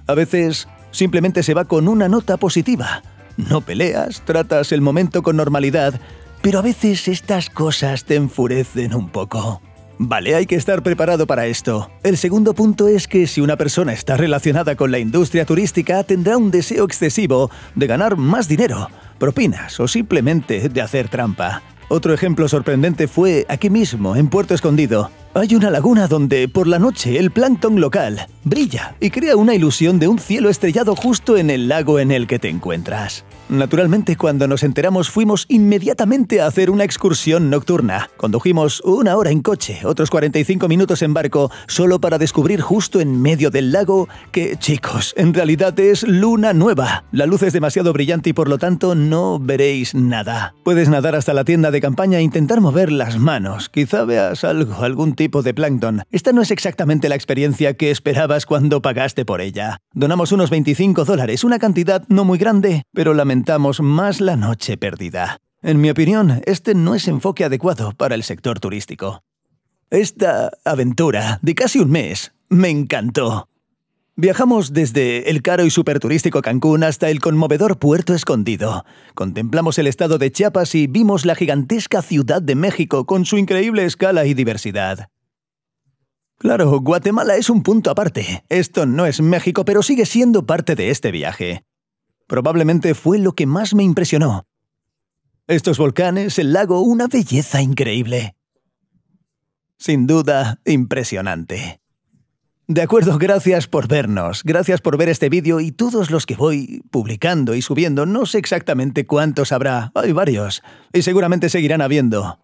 A: A veces simplemente se va con una nota positiva. No peleas, tratas el momento con normalidad, pero a veces estas cosas te enfurecen un poco. Vale, hay que estar preparado para esto. El segundo punto es que si una persona está relacionada con la industria turística, tendrá un deseo excesivo de ganar más dinero, propinas o simplemente de hacer trampa. Otro ejemplo sorprendente fue aquí mismo, en Puerto Escondido. Hay una laguna donde, por la noche, el plancton local brilla y crea una ilusión de un cielo estrellado justo en el lago en el que te encuentras. Naturalmente, cuando nos enteramos, fuimos inmediatamente a hacer una excursión nocturna. Condujimos 1 hora en coche, otros 45 minutos en barco, solo para descubrir justo en medio del lago que, chicos, en realidad es luna nueva. La luz es demasiado brillante y por lo tanto no veréis nada. Puedes nadar hasta la tienda de campaña e intentar mover las manos. Quizá veas algún tipo de plancton. Esta no es exactamente la experiencia que esperabas cuando pagaste por ella. Donamos unos $25, una cantidad no muy grande, pero lamentamos más la noche perdida. En mi opinión, este no es enfoque adecuado para el sector turístico. Esta aventura de casi un mes me encantó. Viajamos desde el caro y superturístico Cancún hasta el conmovedor Puerto Escondido. Contemplamos el estado de Chiapas y vimos la gigantesca Ciudad de México con su increíble escala y diversidad. Claro, Guatemala es un punto aparte. Esto no es México, pero sigue siendo parte de este viaje. Probablemente fue lo que más me impresionó. Estos volcanes, el lago, una belleza increíble. Sin duda, impresionante. De acuerdo, gracias por vernos, gracias por ver este vídeo y todos los que voy publicando y subiendo. No sé exactamente cuántos habrá, hay varios, y seguramente seguirán habiendo.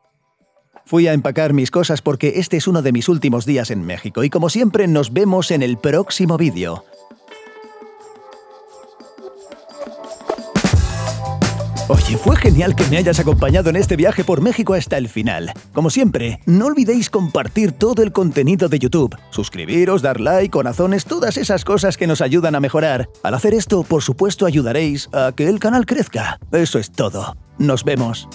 A: Fui a empacar mis cosas porque este es uno de mis últimos días en México y como siempre nos vemos en el próximo vídeo. Oye, fue genial que me hayas acompañado en este viaje por México hasta el final. Como siempre, no olvidéis compartir todo el contenido de YouTube, suscribiros, dar like, corazones, todas esas cosas que nos ayudan a mejorar. Al hacer esto, por supuesto, ayudaréis a que el canal crezca. Eso es todo. Nos vemos.